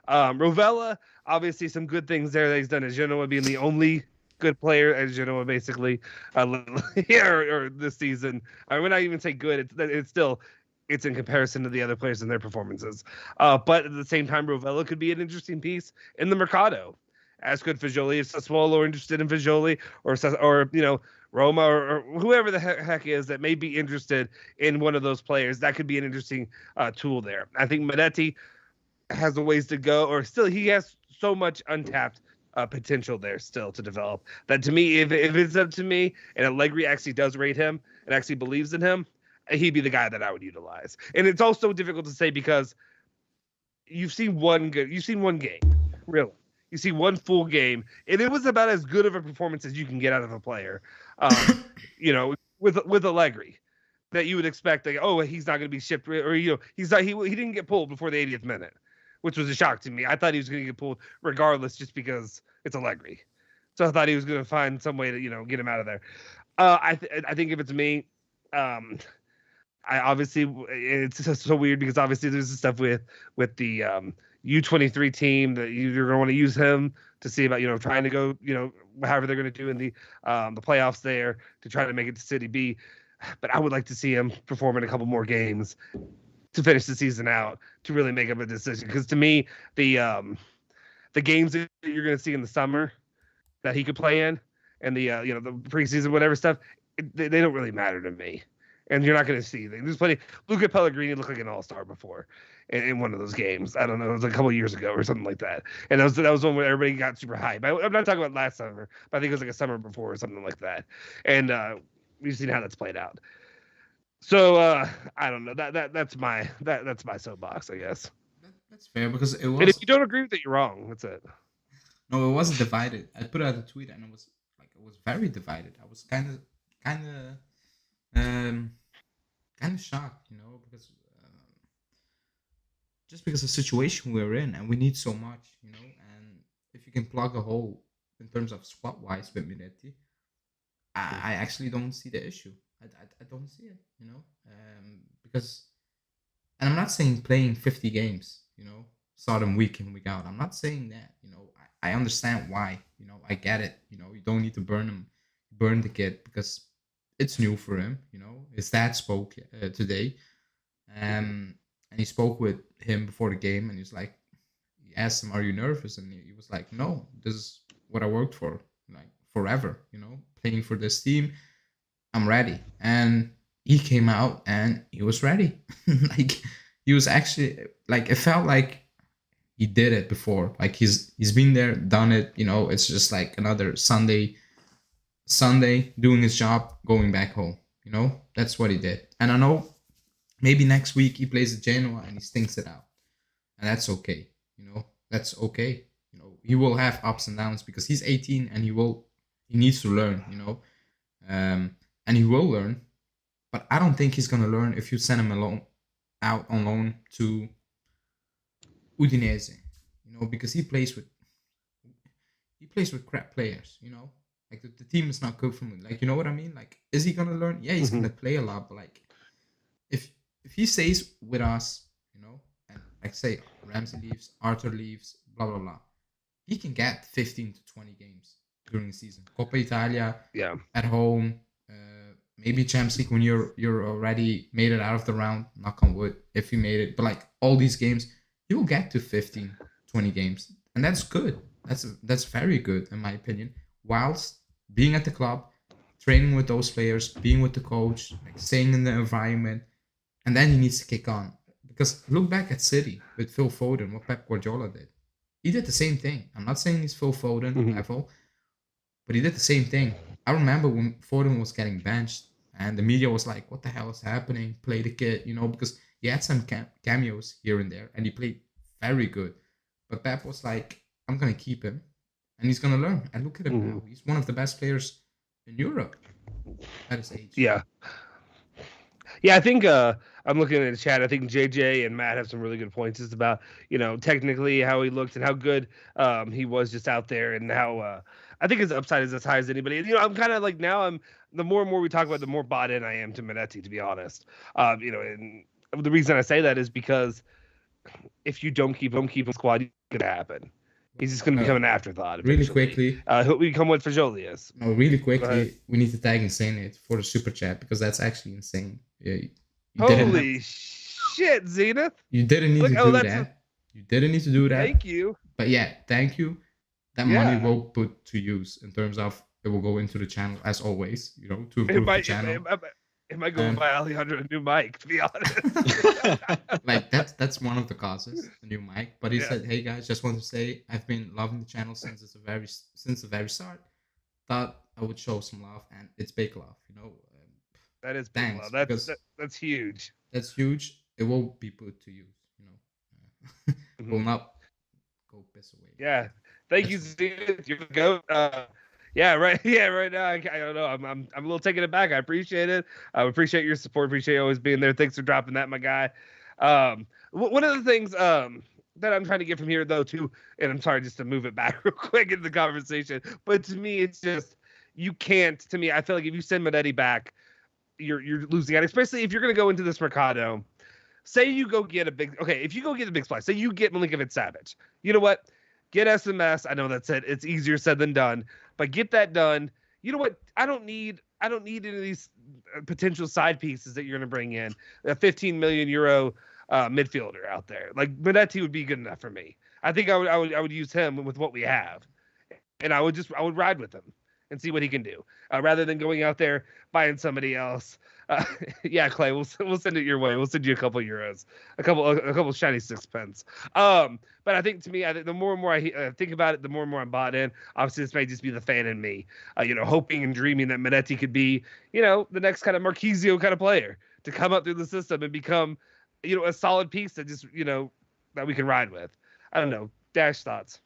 Rovella, obviously some good things there that he's done at Genoa, being the only good player at Genoa, basically, or this season. I would not even say good. It's in comparison to the other players and their performances. But at the same time, Rovella could be an interesting piece in the Mercado. As could Fagioli if Sassuolo interested in Fagioli, or Roma or whoever the heck is that may be interested in one of those players. That could be an interesting tool there. I think Miretti has a ways to go, or still he has so much untapped potential there still to develop, that to me, if it's up to me and Allegri actually does rate him and actually believes in him, he'd be the guy that I would utilize. And it's also difficult to say because you've seen one game. Really. You see one full game, and it was about as good of a performance as you can get out of a player. With Allegri, that you would expect, like, oh, he's not going to be shipped, or he's not. He didn't get pulled before the 80th minute, which was a shock to me. I thought he was going to get pulled regardless, just because it's Allegri. So I thought he was going to find some way to get him out of there. I think if it's me, I obviously, it's just so weird because obviously there's this stuff with the U23 team that you're going to want to use him to see about trying to go however they're going to do in the playoffs there to try to make it to City B. But I would like to see him perform in a couple more games to finish the season out to really make up a decision, because to me the games that you're going to see in the summer that he could play in and the the preseason whatever stuff, they don't really matter to me. And you're not going to see things. There's plenty. Luca Pellegrini looked like an all-star before in one of those games. I don't know. It was like a couple of years ago or something like that. And that was one where everybody got super hyped. I'm not talking about last summer, but I think it was like a summer before or something like that. And we've seen how that's played out. So I don't know. That's my soapbox, I guess. That's fair, because it was. And if you don't agree with it, you're wrong. That's it. No, it wasn't divided. I put out a tweet and it was very divided. I was kind of shocked, because just because of the situation we're in, and we need so much, and if you can plug a hole in terms of squad wise with Minetti, I actually don't see the issue. I don't see it, because, and I'm not saying playing 50 games, start them week in, week out. I'm not saying that, I understand why, I get it, you don't need to burn the kid, because it's new for him, his dad spoke today, and he spoke with him before the game, and he asked him, are you nervous? And he was like, no, this is what I worked for, like, forever, playing for this team, I'm ready. And he came out and he was ready. Like, he was actually, like, it felt like he did it before, like he's been there, done it, it's just like another Sunday doing his job, going back home, that's what he did. And I know maybe next week he plays at Genoa and he stinks it out, and that's okay, that's okay. He will have ups and downs because he's 18 and he needs to learn, and he will learn. But I don't think he's gonna learn if you send him out on loan to Udinese, because he plays with crap players, like the team is not good for me. Like, you know what I mean? Like, is he gonna learn? Yeah, he's gonna play a lot, but like, if he stays with us, and like say Ramsey leaves, Arthur leaves, blah blah blah, he can get 15 to 20 games during the season. Coppa Italia, yeah, at home, maybe Champions League when you're already made it out of the round. Knock on wood, if you made it. But like all these games, you will get to 15, 20 games, and that's good. That's very good in my opinion. Whilst being at the club, training with those players, being with the coach, like staying in the environment, and then he needs to kick on. Because look back at City with Phil Foden, what Pep Guardiola did. He did the same thing. I'm not saying he's Phil Foden level, but he did the same thing. I remember when Foden was getting benched, and the media was like, "What the hell is happening? Play the kid," because he had some cameos here and there, and he played very good. But Pep was like, "I'm gonna keep him, and he's gonna learn." And look at him now; he's one of the best players in Europe at his age. Yeah. I think I'm looking at the chat. I think JJ and Matt have some really good points just about technically how he looked and how good he was just out there, and how I think his upside is as high as anybody. I'm kind of like, now the more and more we talk about, the more bought in I am to Minetti, to be honest. And the reason I say that is because if you don't keep him squad, it's gonna happen. He's just going to become an afterthought. Really quickly. He'll become what Fajolius. No, really quickly, we need to tag Insane for the super chat, because that's actually insane. Yeah, holy shit, Zenith! You didn't need to do that. You didn't need to do that. Thank you. But yeah, thank you. That money will put to use in terms of it will go into the channel, as always. To improve the channel. It might go buy Alejandro a new mic, to be honest. Like that's one of the causes, a new mic. But he said, "Hey guys, just want to say I've been loving the channel since the very start. Thought I would show some love, and it's big love, That is big love. That's huge. That's huge. It will be put to use, It will not go piss away. Yeah, thank you, Zenith. You're the goat. Yeah, right. Yeah, right now I don't know. I'm a little taken aback. I appreciate it. I appreciate your support. Appreciate you always being there. Thanks for dropping that, my guy. One of the things that I'm trying to get from here though too, and I'm sorry just to move it back real quick into the conversation, but to me it's just you can't. To me, I feel like if you send Minetti back, you're losing out, especially if you're going to go into this Mercado. Say you go get if you go get a big splash, say you get Milinkovic-Savic. You know what? Get SMS. I know that's it. It's easier said than done, but get that done. You know what? I don't need any of these potential side pieces that you're going to bring in. A 15 million euro midfielder out there. Like Minetti would be good enough for me. I think I would use him with what we have, and I would ride with him and see what he can do, rather than going out there buying somebody else. Yeah, Clay, we'll send it your way. We'll send you a couple euros, a couple shiny sixpence. But I think to me, the more and more I think about it, the more and more I'm bought in. Obviously, this may just be the fan in me, hoping and dreaming that Minetti could be, the next kind of Marquisio kind of player to come up through the system and become, a solid piece that just, that we can ride with. I don't know. Dash thoughts.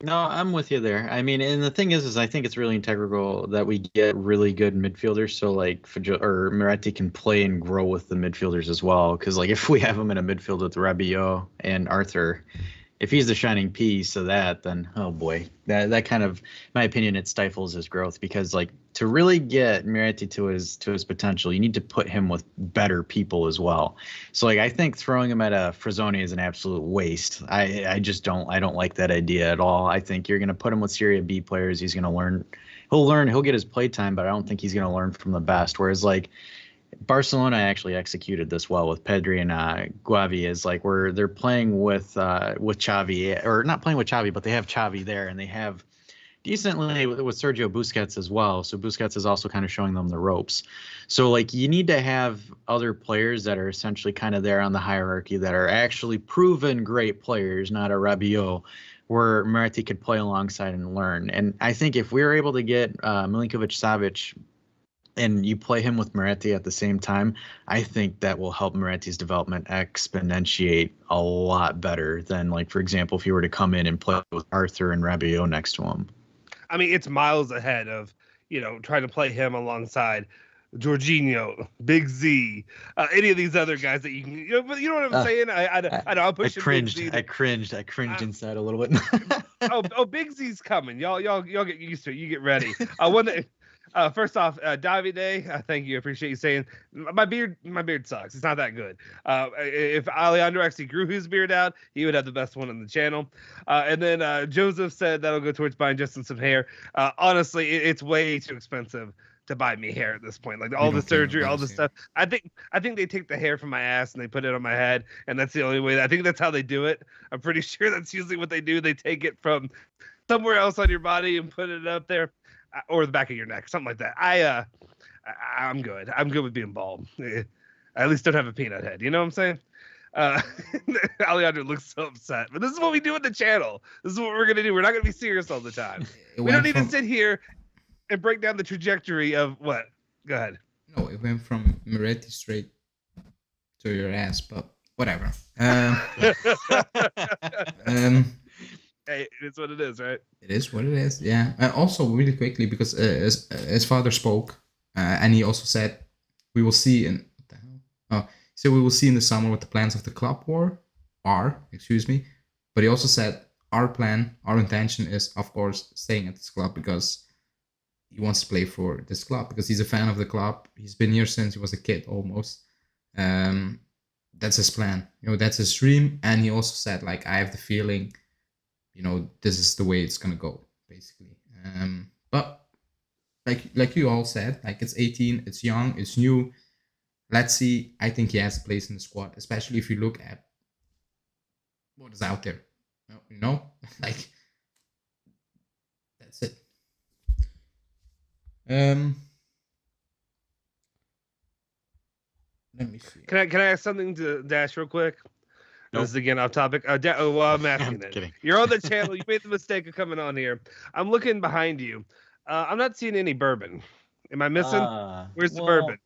No, I'm with you there. I mean, and the thing is I think it's really integral that we get really good midfielders. So like, Miretti can play and grow with the midfielders as well. Because like, if we have him in a midfield with Rabiot and Arthur, if he's the shining piece of that, then oh boy, that kind of, in my opinion, it stifles his growth. Because like, to really get Miretti to his potential, you need to put him with better people as well. So like, I think throwing him at a Frazzoni is an absolute waste. I don't like that idea at all. I think you're going to put him with Serie B players. He's going to learn. He'll get his play time, but I don't think he's going to learn from the best. Whereas like, Barcelona actually executed this well with Pedri and Guavi, is like where they're playing with Xavi, or not playing with Xavi, but they have Xavi there, and they have decently with Sergio Busquets as well. So Busquets is also kind of showing them the ropes. So like, you need to have other players that are essentially kind of there on the hierarchy that are actually proven great players, not a Rabiot, where Miretti could play alongside and learn. And I think if we were able to get Milinkovic-Savic and you play him with Miretti at the same time, I think that will help Miretti's development exponentiate a lot better than, like, for example, if you were to come in and play with Arthur and Rabiot next to him. I mean, it's miles ahead of, trying to play him alongside Jorginho, Big Z, any of these other guys that you can, but you know what I'm saying? I know I'm pushing. I cringed inside a little bit. Big Z's coming. Y'all get used to it. You get ready. First off, Davide, thank you. I appreciate you saying my beard sucks. It's not that good. If Alejandro actually grew his beard out, he would have the best one on the channel. And then Joseph said that'll go towards buying Justin some hair. Honestly, it's way too expensive to buy me hair at this point. Like all the surgery, all the stuff. I think they take the hair from my ass and they put it on my head, and that's the only way. I think that's how they do it. I'm pretty sure that's usually what they do. They take it from somewhere else on your body and put it up there. Or the back of your neck, something like that. I'm good. I'm good with being bald. I at least don't have a peanut head. You know what I'm saying? Alejandro looks so upset. But this is what we do with the channel. This is what we're going to do. We're not going to be serious all the time. We don't need to sit here and break down the trajectory of what? Go ahead. No, it went from Miretti straight to your ass, but whatever. Hey, it's what it is, right? It is what it is, yeah. Also, really quickly, because his father spoke, and he also said, we will see in... What the hell? Oh, so we will see in the summer what the plans of the club are, But he also said, our intention is, of course, staying at this club because he wants to play for this club, because he's a fan of the club. He's been here since he was a kid, almost. That's his plan. That's his dream. And he also said, like, I have the feeling... this is the way it's gonna go, basically. But like you all said, like, it's 18, it's young, it's new. Let's see. I think he has a place in the squad, especially if you look at what is out there. Like, that's it. Let me see. Can I ask something to Dash real quick? Nope. This is again off topic. I'm asking it. Kidding. You're on the channel. You made the mistake of coming on here. I'm looking behind you. I'm not seeing any bourbon. Am I missing? Where's the bourbon?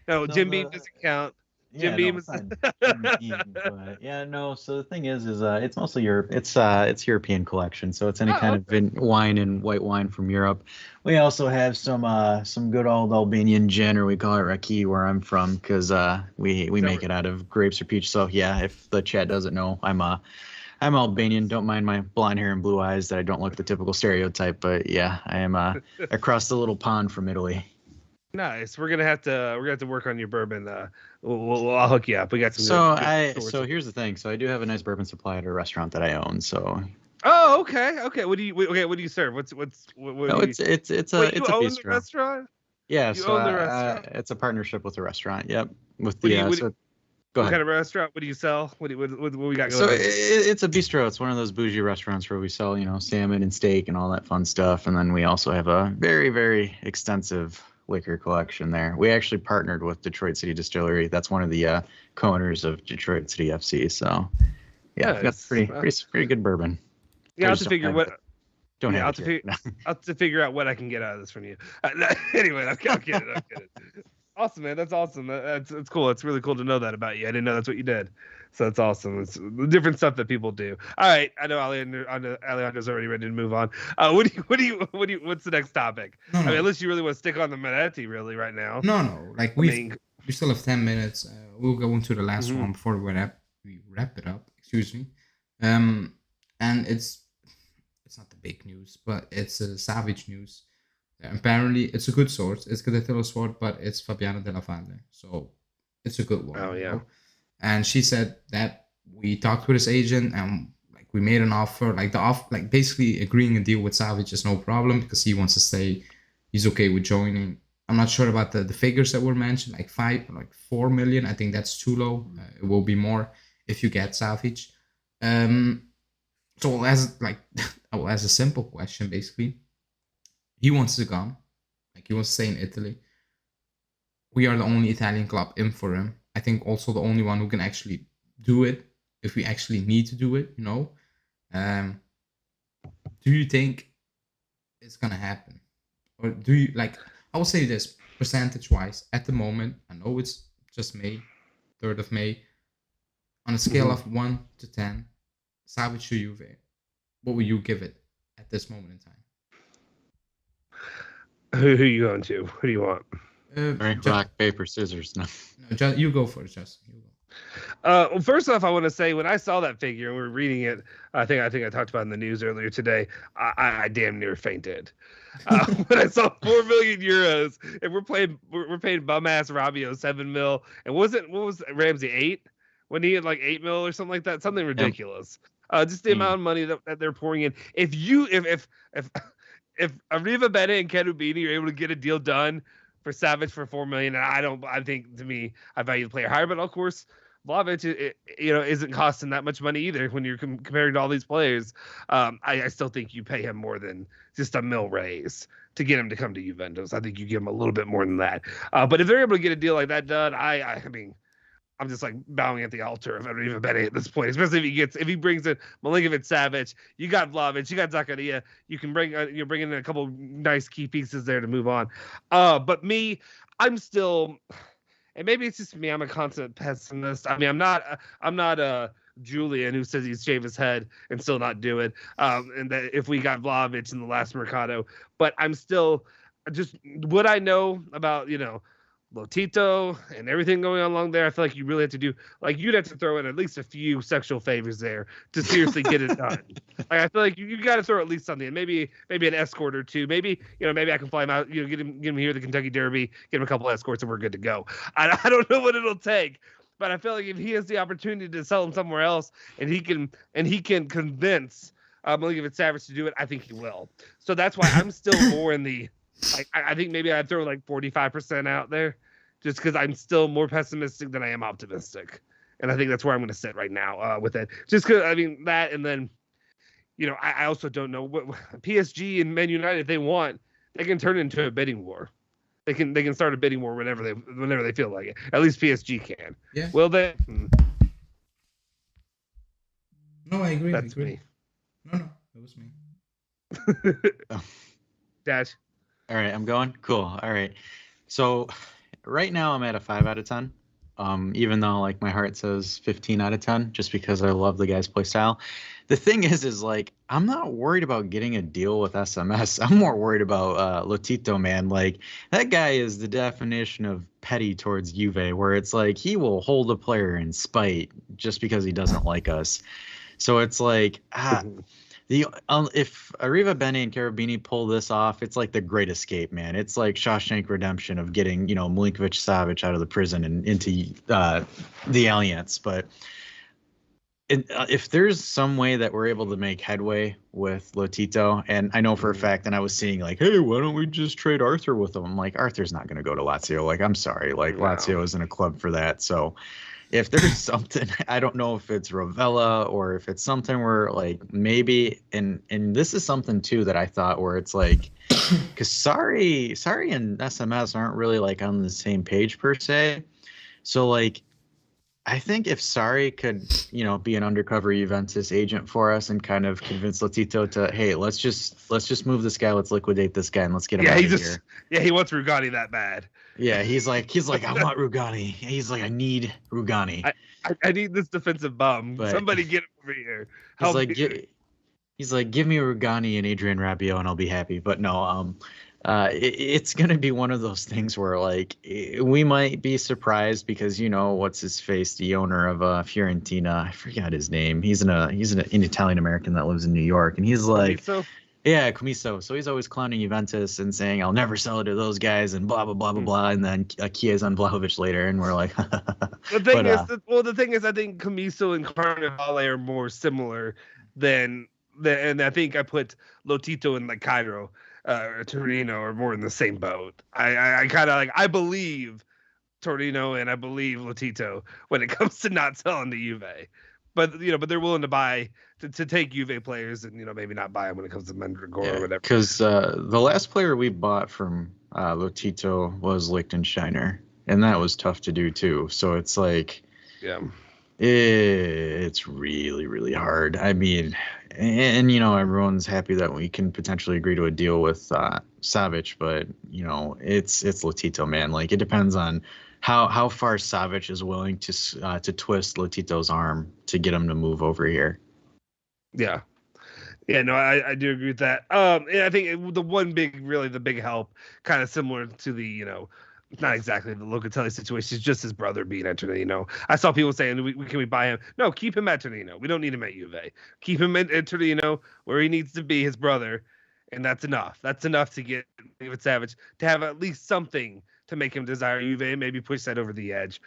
No, Jim Beam doesn't count. Jim Yeah, Beam no, is. it's not Jim Beam, but yeah, no. So the thing is it's mostly Europe. It's European collection. So it's any kind Oh, of wine and white wine from Europe. We also have some good old Albanian gin, or we call it raki, where I'm from, because we make it out of grapes or peach. So yeah, if the chat doesn't know, I'm Albanian. Don't mind my blonde hair and blue eyes that I don't look the typical stereotype, but yeah, I am across the little pond from Italy. Nice. We're gonna have to work on your bourbon. I'll hook you up. We got some. So here's the thing. So I do have a nice bourbon supply at a restaurant that I own. So. Oh, okay. What do you serve? What No, it's a own bistro. the restaurant? Yeah, you own the restaurant. It's a partnership with the restaurant. Yep, with What the do you, so. what Go ahead. kind of restaurant? What do you sell? What we got going So on? it's a bistro. It's one of those bougie restaurants where we sell, salmon and steak and all that fun stuff. And then we also have a very, very extensive liquor collection there. We actually partnered with Detroit City Distillery. That's one of the co-owners of Detroit City FC. So yeah, Nice. we've got pretty good bourbon. Yeah, I'll have to figure what. Don't yeah, have it. I'll have to figure out what I can get out of this from you. Anyway, I'm kidding. Awesome, man. That's awesome. It's cool. It's really cool to know that about you. I didn't know that's what you did. So that's awesome. It's the different stuff that people do. All right, I know Alejandro's already ready to move on. What's the next topic? No, I mean, no. unless you really want to stick on the Manetti really right now. No. Like we still have 10 minutes. We'll go into the last one before we wrap it up. Excuse me. And it's not the big news, but it's savage news. Apparently, it's a good source. It's Cadetto's sword, but it's Fabiana Della Valle, so it's a good one. Oh yeah. And she said that we talked with his agent and like we made an offer. Like basically agreeing a deal with Savage is no problem because he wants to stay. He's okay with joining. I'm not sure about the figures that were mentioned, like 4 million. I think that's too low. It will be more if you get Savage. So I'll ask a simple question basically. He wants to come, like he wants to stay in Italy. We are the only Italian club in for him. I think also the only one who can actually do it if we actually need to do it. Do you think it's gonna happen, or do you like? I will say this percentage-wise at the moment. I know it's just May, 3rd of May. On a scale of 1 to 10, Savage to Juve, what will you give it at this moment in time? Who are you going to? Who do you want? Rock, paper, scissors. No, you go for it, Justin. You go. Well, first off, I want to say when I saw that figure and we were reading it, I think I talked about it in the news earlier today. I damn near fainted when I saw 4 million euros and we're paying bum ass Rabiot 7 mil. And what was Ramsey 8? When he had like 8 mil or something like that, something ridiculous. Just the amount of money that they're pouring in. If Arriva Bene and Cherubini are able to get a deal done for Savage for 4 million, and I think to me I value the player higher, but of course Vlahovic isn't costing that much money either when you're comparing to all these players. I still think you pay him more than just a mil raise to get him to come to Juventus. I think you give him a little bit more than that. But if they're able to get a deal like that done, I mean, I'm just like bowing at the altar of Arriva Bene at this point, especially if he brings in Milinkovic, Savic, you got Vlahovic, you got Zakaria, you can you're bringing in a couple nice key pieces there to move on. But me, I'm still, and maybe it's just me, I'm a constant pessimist. I mean, I'm not Julian who says he'd shave his head and still not do it. And that if we got Vlahovic in the last Mercado, but I'm still just what I know about, Lotito and everything going on along there. I feel like you really have to do, like, you'd have to throw in at least a few sexual favors there to seriously get it done. Like, I feel like you got to throw at least something. Maybe an escort or two. Maybe I can fly him out. Get him here at the Kentucky Derby. Get him a couple escorts, and we're good to go. I don't know what it'll take, but I feel like if he has the opportunity to sell him somewhere else, and he can convince Milinkovic Savic to do it, I think he will. So that's why I'm still more in the. I think maybe I'd throw like 45% out there, just because I'm still more pessimistic than I am optimistic, and I think that's where I'm going to sit right now with it. Just because that, and then, I also don't know what PSG and Man United, if they want, they can turn it into a bidding war. They can start a bidding war whenever they feel like it. At least PSG can. Yeah. Will they? No, I agree. That's me. No, it was me. Dash. All right, I'm going. Cool. All right. So right now I'm at a 5 out of 10. even though like my heart says 15 out of 10, just because I love the guy's play style. The thing is like, I'm not worried about getting a deal with SMS. I'm more worried about Lotito, man. Like, that guy is the definition of petty towards Juve, where it's like he will hold a player in spite just because he doesn't like us. So it's like, if Arriva Bene and Carabini pull this off, it's like the great escape, man. It's like Shawshank Redemption of getting, Milinkovic Savic out of the prison and into the Alliance. But if there's some way that we're able to make headway with Lotito, and I know for a fact, and I was seeing like, hey, why don't we just trade Arthur with him? I'm like, Arthur's not going to go to Lazio. Like, I'm sorry, like Lazio isn't a club for that. So if there's something, I don't know if it's Ravella or if it's something where like maybe, and this is something too that I thought where it's like, because Sarri and SMS aren't really like on the same page per se. So like, I think if Sarri could, be an undercover Juventus agent for us and kind of convince Lotito to, hey, let's just move this guy, let's liquidate this guy, and let's get him out of here. Yeah, he wants Rugani that bad. Yeah, he's like, I want Rugani. He's like, I need Rugani. I need this defensive bum. But somebody get him over here. He's like, give me Rugani and Adrian Rabiot, and I'll be happy. But no, it's going to be one of those things where like we might be surprised because what's his face, the owner of Fiorentina, I forgot his name. He's an Italian American that lives in New York, and he's like, yeah, Comiso. So he's always clowning Juventus and saying I'll never sell it to those guys and blah blah blah blah blah, and then Kia's on Vlahovic later, and we're like, the thing is, I think Comiso and Carnevale are more similar than and I think I put Lotito and like Cairo. Torino are more in the same boat. I kind of like, I believe Torino and I believe Lotito when it comes to not selling to Juve, but they're willing to buy to take Juve players and maybe not buy them when it comes to Mendragor or whatever. Because the last player we bought from Lotito was Liechtensteiner, and that was tough to do too. So it's like, it's really really hard. I mean. And everyone's happy that we can potentially agree to a deal with Savic, but it's Lotito, man. Like, it depends on how far Savic is willing to twist Lotito's arm to get him to move over here. Yeah, no, I do agree with that. And I think the big help, kind of similar to the not exactly the Locatelli situation, is just his brother being at Torino. I saw people saying, can we buy him? No, keep him at Torino. We don't need him at Juve. Keep him at Torino where he needs to be, his brother, and that's enough. That's enough to get David Savage to have at least something to make him desire Juve and maybe push that over the edge.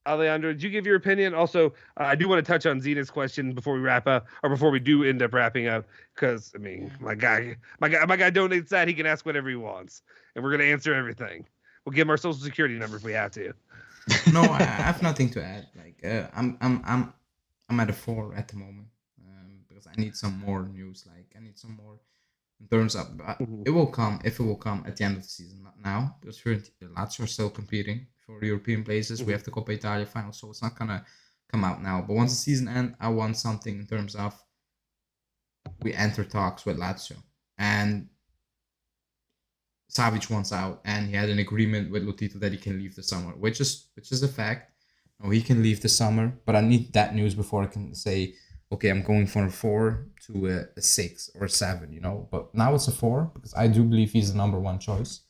Alejandro, did you give your opinion? Also, I do want to touch on Zena's question before we wrap up, or before we do end up wrapping up, because I mean, my guy donates that, he can ask whatever he wants, and we're gonna answer everything. We'll give him our social security number if we have to. No, I have nothing to add. Like, I'm at a 4 at the moment because I need some more news. Like, I need some more in terms of it will come at the end of the season, not now, because Lazio are still competing for European places. We have the Coppa Italia final, so it's not gonna come out now. But once the season ends, I want something in terms of we enter talks with Lazio, and Savic wants out, and he had an agreement with Lotito that he can leave the summer, which is a fact. No, he can leave the summer, but I need that news before I can say, okay, I'm going from a 4 to a 6 or a 7, But now it's a 4 because I do believe he's the number one choice.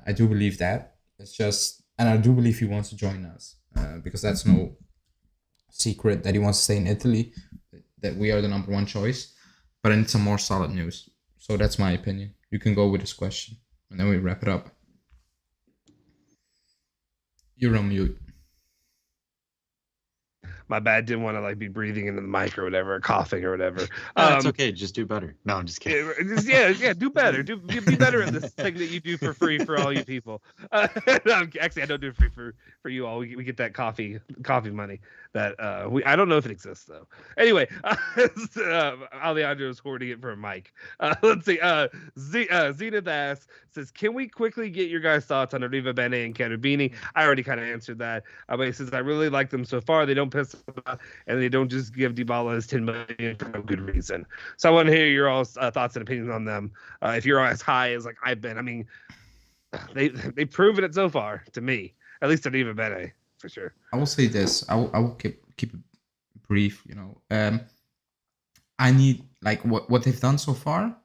I do believe that. It's just, and I do believe he wants to join us because that's no secret that he wants to stay in Italy, that we are the number one choice. But I need some more solid news. So that's my opinion. You can go with this question, and then we wrap it up. You're on mute. My bad. Didn't want to be breathing into the mic or whatever, or coughing or whatever. It's okay. Just do better. No, I'm just kidding. Do better. Be better at this thing that you do for free for all you people. Actually, I don't do it free for you all. We get that coffee money that I don't know if it exists though. Anyway, Alejandro's hoarding it for a mic. Let's see. Zenith asks, says, can we quickly get your guys' thoughts on Arriva Bene and Cherubini? I already kind of answered that. But he says, I really like them so far. They don't piss us off, and they don't just give Dybala his 10 million for no good reason. So I want to hear your all's thoughts and opinions on them. If you're as high as I've been, I mean, they've proven it so far to me. at least an even better for sure. I will say this. I will keep it brief. I need like what they've done so far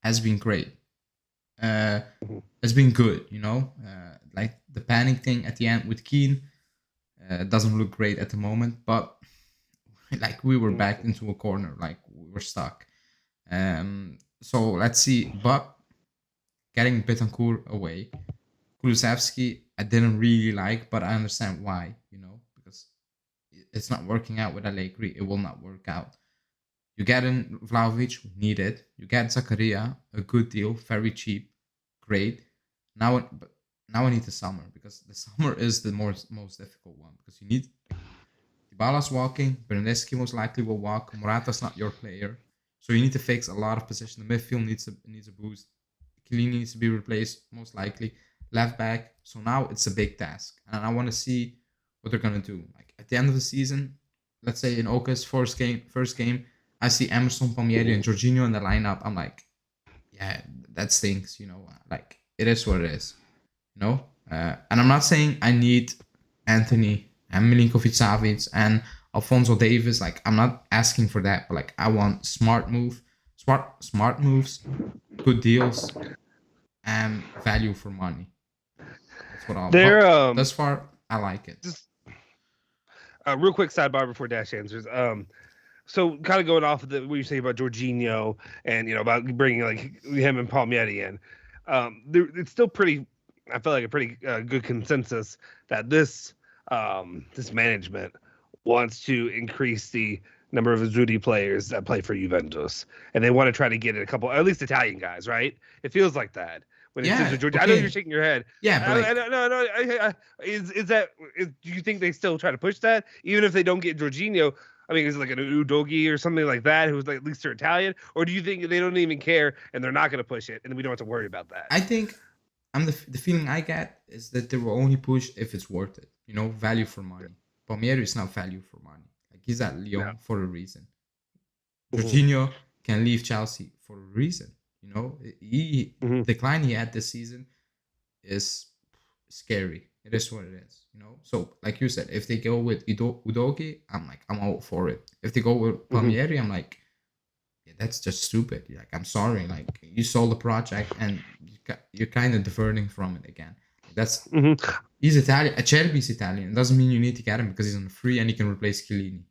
has been great. It's been good. Like the panic thing at the end with Keane doesn't look great at the moment, but like we were backed into a corner, like we were stuck. So let's see. But getting Betancourt away, Kulusevski, I didn't really like, but I understand why. Because it's not working out with Allegri. It will not work out. You get in Vlahovic, need it. You get Zakaria, a good deal, very cheap, great. Now I need the summer, because the summer is the most difficult one, because you need Dybala's walking, Bernardeschi most likely will walk, Morata's not your player, so you need to fix a lot of position. The midfield needs a boost. Chiellini needs to be replaced most likely. Left back. So now it's a big task, and I want to see what they're gonna do. Like at the end of the season, let's say in Oka's first game, I see Emerson, Palmieri, and Jorginho in the lineup. I'm like, yeah, that stinks. Like it is what it is. And I'm not saying I need Anthony and Milinkovic-Savic and Alphonso Davies. Like I'm not asking for that, but like I want smart moves, good deals, and value for money. That's what I'll. Thus far, I like it. Just real quick sidebar before Dash answers. So kind of going off of what you say about Jorginho and about bringing like him and Palmieri in, it's still pretty. I feel like a pretty good consensus that this management wants to increase the number of Azzurri players that play for Juventus, and they want to try to get a couple, at least Italian guys, right? It feels like that. When it comes to Georgia, okay. I know you're shaking your head. Yeah, but no. Do you think they still try to push that, even if they don't get Jorginho? I mean, is it like an Udogi or something like that, who's like at least they're Italian, or do you think they don't even care and they're not going to push it, and we don't have to worry about that? I think the feeling I get is that they will only push if it's worth it. Value for money. Palmieri is not value for money. Like he's at Lyon for a reason. Jorginho can leave Chelsea for a reason. Decline he had this season is scary. It is what it is. So like you said, if they go with Udogi, I'm all for it. If they go with Palmieri, I'm like, yeah, that's just stupid. Like I'm sorry, like you sold the project and you're kind of diverting from it again. That's he's Italian. Acerbi's Italian. It doesn't mean you need to get him because he's on free and he can replace Chiellini.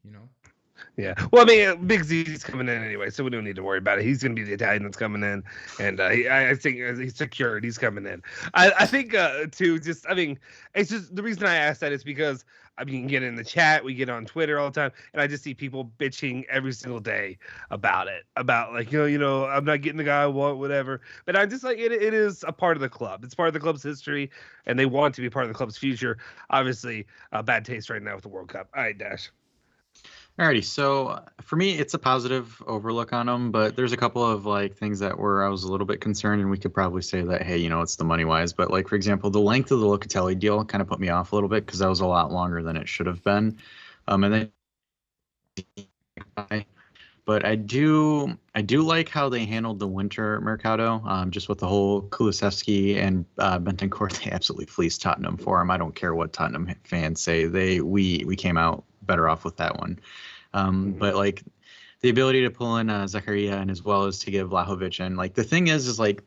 Yeah. Well, I mean, Big Z's coming in anyway, so we don't need to worry about it. He's going to be the Italian that's coming in, and I think he's secured. He's coming in. I think too. Just I mean, it's just the reason I asked that is because you can get in the chat, we get on Twitter all the time, and I just see people bitching every single day about it, about like I'm not getting the guy I want, whatever. But I'm just like it is a part of the club. It's part of the club's history, and they want to be part of the club's future. Obviously, bad taste right now with the World Cup. All right, Dash. Alrighty, so for me, it's a positive overlook on them, but there's a couple of like things that I was a little bit concerned, and we could probably say that, hey, it's the money wise, but like for example, the length of the Locatelli deal kind of put me off a little bit because that was a lot longer than it should have been, and then, but I do like how they handled the winter mercado, just with the whole Kulusevski and Bentancur. They absolutely fleeced Tottenham for him. I don't care what Tottenham fans say. We came out better off with that one. But like the ability to pull in Zakaria and as well as to give Vlahovic, and like the thing is like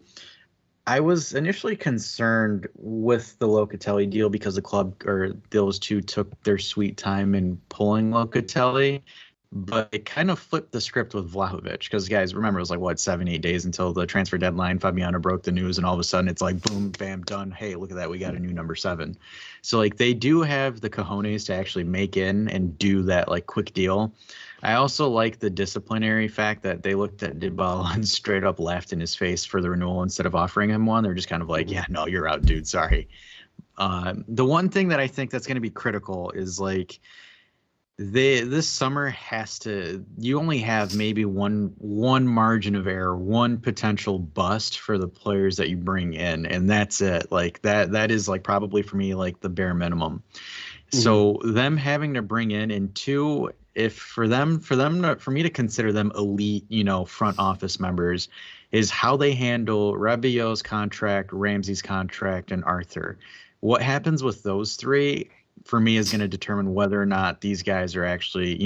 I was initially concerned with the Locatelli deal because the club or those two took their sweet time in pulling Locatelli, but it kind of flipped the script with Vlahovic because guys, remember it was like 7-8 days until the transfer deadline. Fabiano broke the news and all of a sudden it's like boom, bam, done. Hey, look at that, we got a new number 7. So like they do have the cojones to actually make in and do that like quick deal. I also like the disciplinary fact that they looked at Dybala and straight up laughed in his face for the renewal instead of offering him one. They're just kind of like, yeah, no, you're out, dude, sorry. The one thing that I think that's going to be critical is like this summer you only have maybe one margin of error, one potential bust for the players that you bring in, and that's it. Like that is like probably for me like the bare minimum. So them having to bring in, and two, if for me to consider them elite, front office members, is how they handle Rabiot's contract, Ramsey's contract, and Arthur. what happens with those three for me is going to determine whether or not these guys are actually,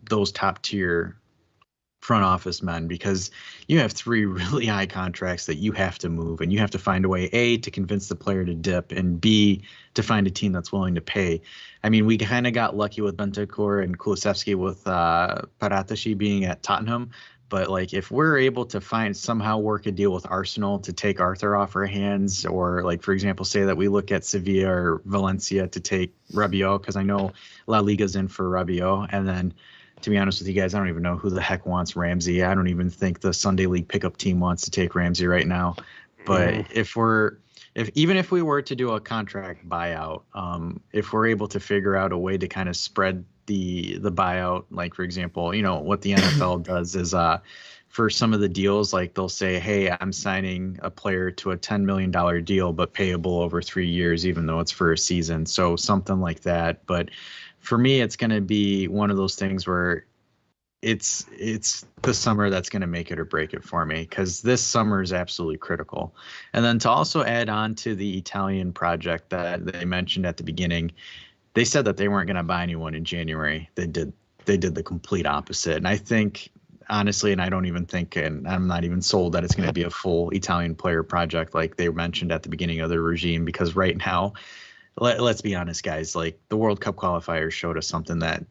those top tier front office men, because you have three really high contracts that you have to move, and you have to find a way, A, to convince the player to dip, and B, to find a team that's willing to pay. I mean, we kind of got lucky with Bentancur and Kulusevski with Paratici being at Tottenham. But like, if we're able to somehow work a deal with Arsenal to take Arthur off our hands, or like, for example, say that we look at Sevilla or Valencia to take Rabiot, because I know La Liga's in for Rabiot, and then, to be honest with you guys, I don't even know who the heck wants Ramsey. I don't even think the Sunday League pickup team wants to take Ramsey right now. But even if we were to do a contract buyout, if we're able to figure out a way to kind of spread the buyout, like, for example, what the NFL does is for some of the deals, like, they'll say, hey, I'm signing a player to a $10 million deal, but payable over 3 years, even though it's for a season. So something like that. But for me, it's going to be one of those things where it's the summer that's going to make it or break it for me, because this summer is absolutely critical. And then to also add on to the Italian project that they mentioned at the beginning, they said that they weren't going to buy anyone in January. They did the complete opposite. And I think, honestly, and I don't even think, and I'm not even sold that it's going to be a full Italian player project like they mentioned at the beginning of their regime, because right now, let's be honest, guys, like, the World Cup qualifiers showed us something that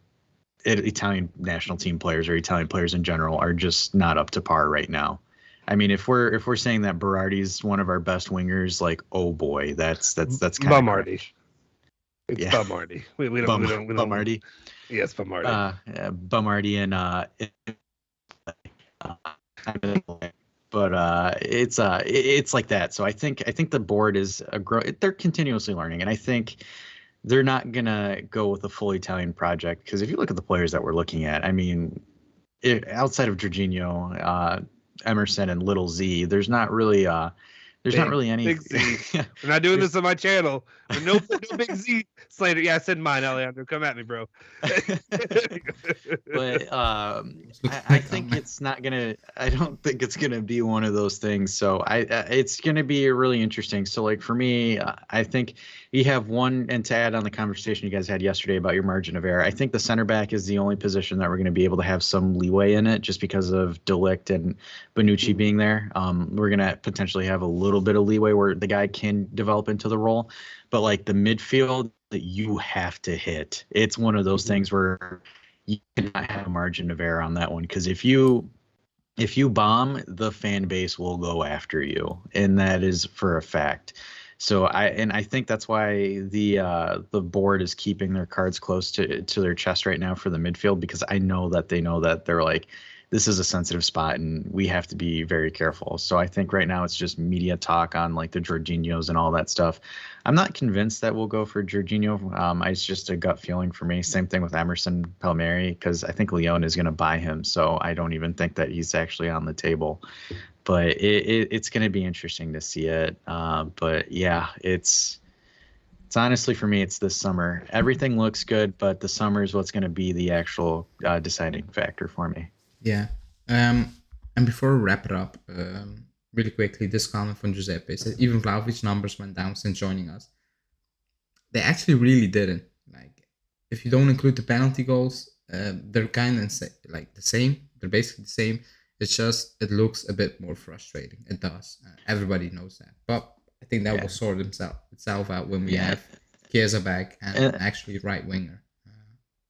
Italian national team players, or Italian players in general, are just not up to par right now. I mean, if we're saying that Berardi's one of our best wingers, like, oh boy, that's kind of Bum-Arty. It's yeah. Bum-Arty. We don't Bum-Arty. Yes, Bum-Arty. Bum-Arty and but it's like that. So I think the board is they're continuously learning, and I think they're not gonna go with a full Italian project, because if you look at the players that we're looking at, I mean, outside of Jorginho, Emerson, and Little Z, there's not really any. Big Z. We're not doing this on my channel. No Big Z slander. Yeah, I said mine, Alejandro. Come at me, bro. But I think it's not gonna. I don't think it's gonna be one of those things. So it's gonna be really interesting. So, like, for me, I think you have one, and to add on the conversation you guys had yesterday about your margin of error, I think the center back is the only position that we're going to be able to have some leeway in it, just because of De Ligt and Bonucci being there. We're going to potentially have a little bit of leeway where the guy can develop into the role. But like the midfield, that you have to hit. It's one of those things where you cannot have a margin of error on that one, because if you bomb, the fan base will go after you, and that is for a fact. So I think that's why the board is keeping their cards close to their chest right now for the midfield, because I know that they know that they're like, this is a sensitive spot and we have to be very careful. So I think right now it's just media talk on like the Jorginhos and all that stuff. I'm not convinced that we'll go for Jorginho. It's just a gut feeling for me. Same thing with Emerson Palmieri, because I think Lyon is going to buy him. So I don't even think that he's actually on the table. But it's going to be interesting to see it. But yeah, it's honestly, for me, it's this summer. Everything looks good, but the summer is what's going to be the actual deciding factor for me. Yeah. And before we wrap it up, really quickly, this comment from Giuseppe said even Vlahovic's numbers went down since joining us. They actually really didn't. Like, if you don't include the penalty goals, they're kind of like the same. They're basically the same. It's just, it looks a bit more frustrating. It does. Everybody knows that. But I think that will sort itself out when we have Chiesa back and actually right winger.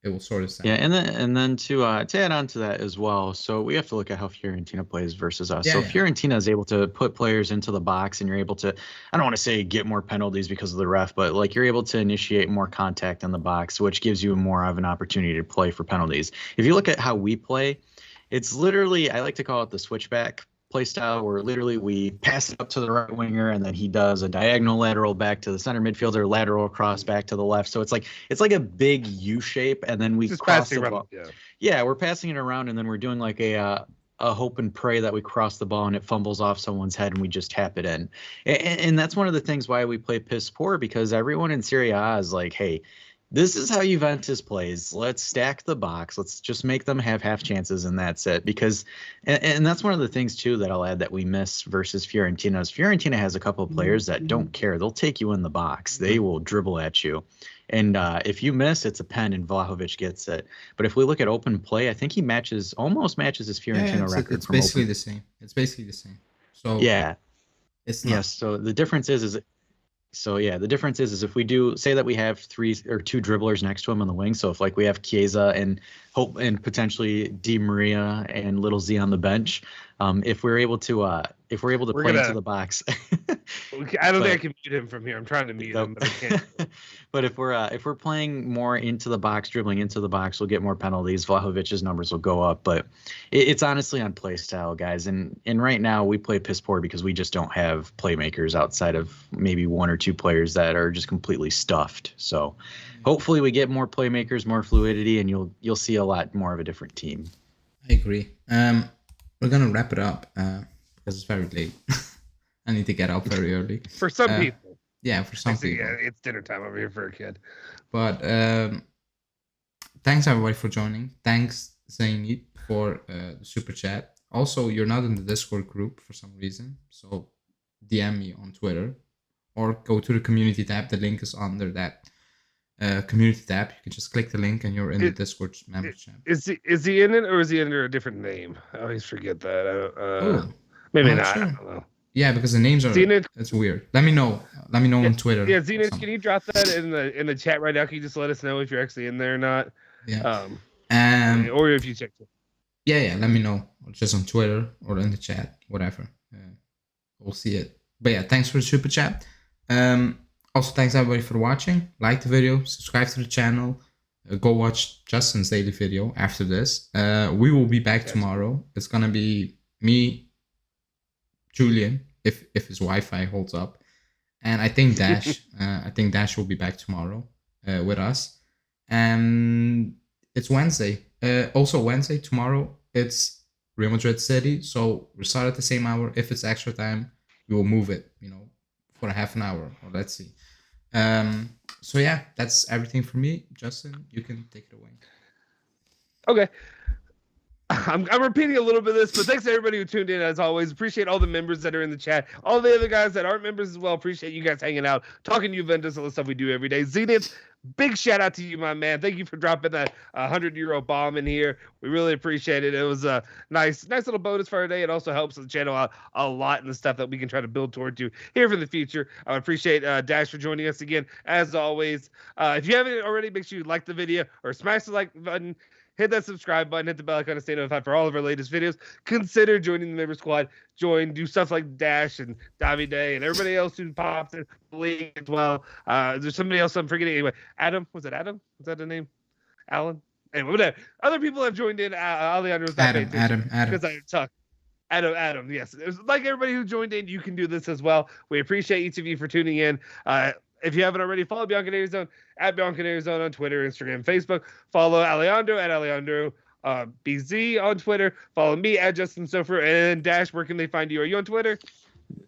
It will sort itself. Yeah, and then to add on to that as well, so we have to look at how Fiorentina plays versus us. Fiorentina is able to put players into the box, and you're able to, I don't want to say get more penalties because of the ref, but like you're able to initiate more contact in the box, which gives you more of an opportunity to play for penalties. If you look at how we play, it's literally, I like to call it the switchback play style, where literally we pass it up to the right winger and then he does a diagonal lateral back to the center midfielder, lateral across back to the left. So it's like a big U shape, and then we just cross the ball. Yeah, we're passing it around, and then we're doing like a hope and pray that we cross the ball and it fumbles off someone's head and we just tap it in. And that's one of the things why we play piss poor, because everyone in Serie A is like, hey, This is how Juventus plays. Let's stack the box. Let's just make them have half chances, and that's it. Because, and that's one of the things too that I'll add that we miss versus Fiorentina is Fiorentina has a couple of players that don't care. They'll take you in the box. They will dribble at you, and if you miss, it's a pen, and Vlahovic gets it. But if we look at open play, I think he almost matches his Fiorentina record. It's basically the same. It's basically the same. So yeah, it's not. Yes. So the difference is the difference is if we do say that we have 3 or 2 dribblers next to him on the wing. So if like we have Chiesa and potentially Di Maria and Little Z on the bench, if we're able to play into the box. I don't think I can mute him from here. I'm trying to mute him, but I can't. But if we're playing more into the box, dribbling into the box, we'll get more penalties. Vlahovic's numbers will go up, but it's honestly on play style, guys. And right now we play piss poor because we just don't have playmakers outside of maybe 1 or 2 players that are just completely stuffed. So hopefully we get more playmakers, more fluidity, and you'll see a lot more of a different team. I agree. We're gonna wrap it up because it's very late. I need to get up very early. For some people. Yeah, for some people. Yeah, it's dinner time over here for a kid. But thanks everybody for joining. Thanks Zainid for the super chat. Also, you're not in the Discord group for some reason, so DM me on Twitter or go to the community tab. The link is under that community tab. You can just click the link and you're in the Discord membership. Is he in it or is he under a different name? I always forget that. Maybe not. Sure. I don't know. Yeah, because the names are. Zenith, it's weird. Let me know. Let me know on Twitter. Yeah, Zenith, can you drop that in the chat right now? Can you just let us know if you're actually in there or not? Yeah. Or if you checked it. Yeah. Let me know, or just on Twitter or in the chat, whatever. We'll see it. But yeah, thanks for the super chat. Also, thanks everybody for watching. Like the video, subscribe to the channel. Go watch Justin's daily video after this. We will be back tomorrow. It's gonna be me, Julian, if his Wi-Fi holds up, and I think Dash. I think Dash will be back tomorrow with us. And it's Wednesday. Also Wednesday tomorrow. It's Real Madrid City, so we start at the same hour. If it's extra time, we will move it. For a half an hour, or let's see. So yeah, that's everything for me. Justin, you can take it away. Okay. I'm repeating a little bit of this, but thanks to everybody who tuned in as always. Appreciate all the members that are in the chat. All the other guys that aren't members as well. Appreciate you guys hanging out, talking Juventus, all the stuff we do every day. Zenith, big shout out to you, my man. Thank you for dropping that €100 bomb in here. We really appreciate it. It was a nice little bonus for our day. It also helps the channel out a lot in the stuff that we can try to build toward you here for the future. I would appreciate Dash for joining us again, as always. If you haven't already, make sure you like the video or smash the like button. Hit that subscribe button, hit the bell icon to stay notified for all of our latest videos. Consider joining the member squad. Do stuff like Dash and Davide and everybody else who pops in the league as well. There's somebody else I'm forgetting. Anyway, Adam. Was it Adam? Was that the name? Alan? Anyway, whatever. Other people have joined in. Alejandro's not Adam. Because I talk. Adam, yes. Like everybody who joined in, you can do this as well. We appreciate each of you for tuning in. If you haven't already, follow bianconerizone at bianconerizone on Twitter, Instagram, Facebook. Follow Alejandro at Alejandro BZ on Twitter. Follow me at Justin Sofer. And Dash, where can they find you? Are you on Twitter?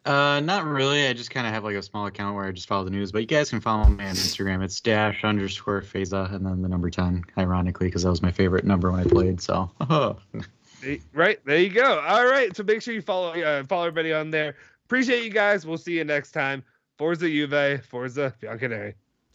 Not really. I just kind of have like a small account where I just follow the news. But you guys can follow me on Instagram. It's _Feza and then the number 10, ironically, because that was my favorite number when I played. So, right there you go. All right, so make sure you follow everybody on there. Appreciate you guys. We'll see you next time. Forza Juve, Forza Bianconeri.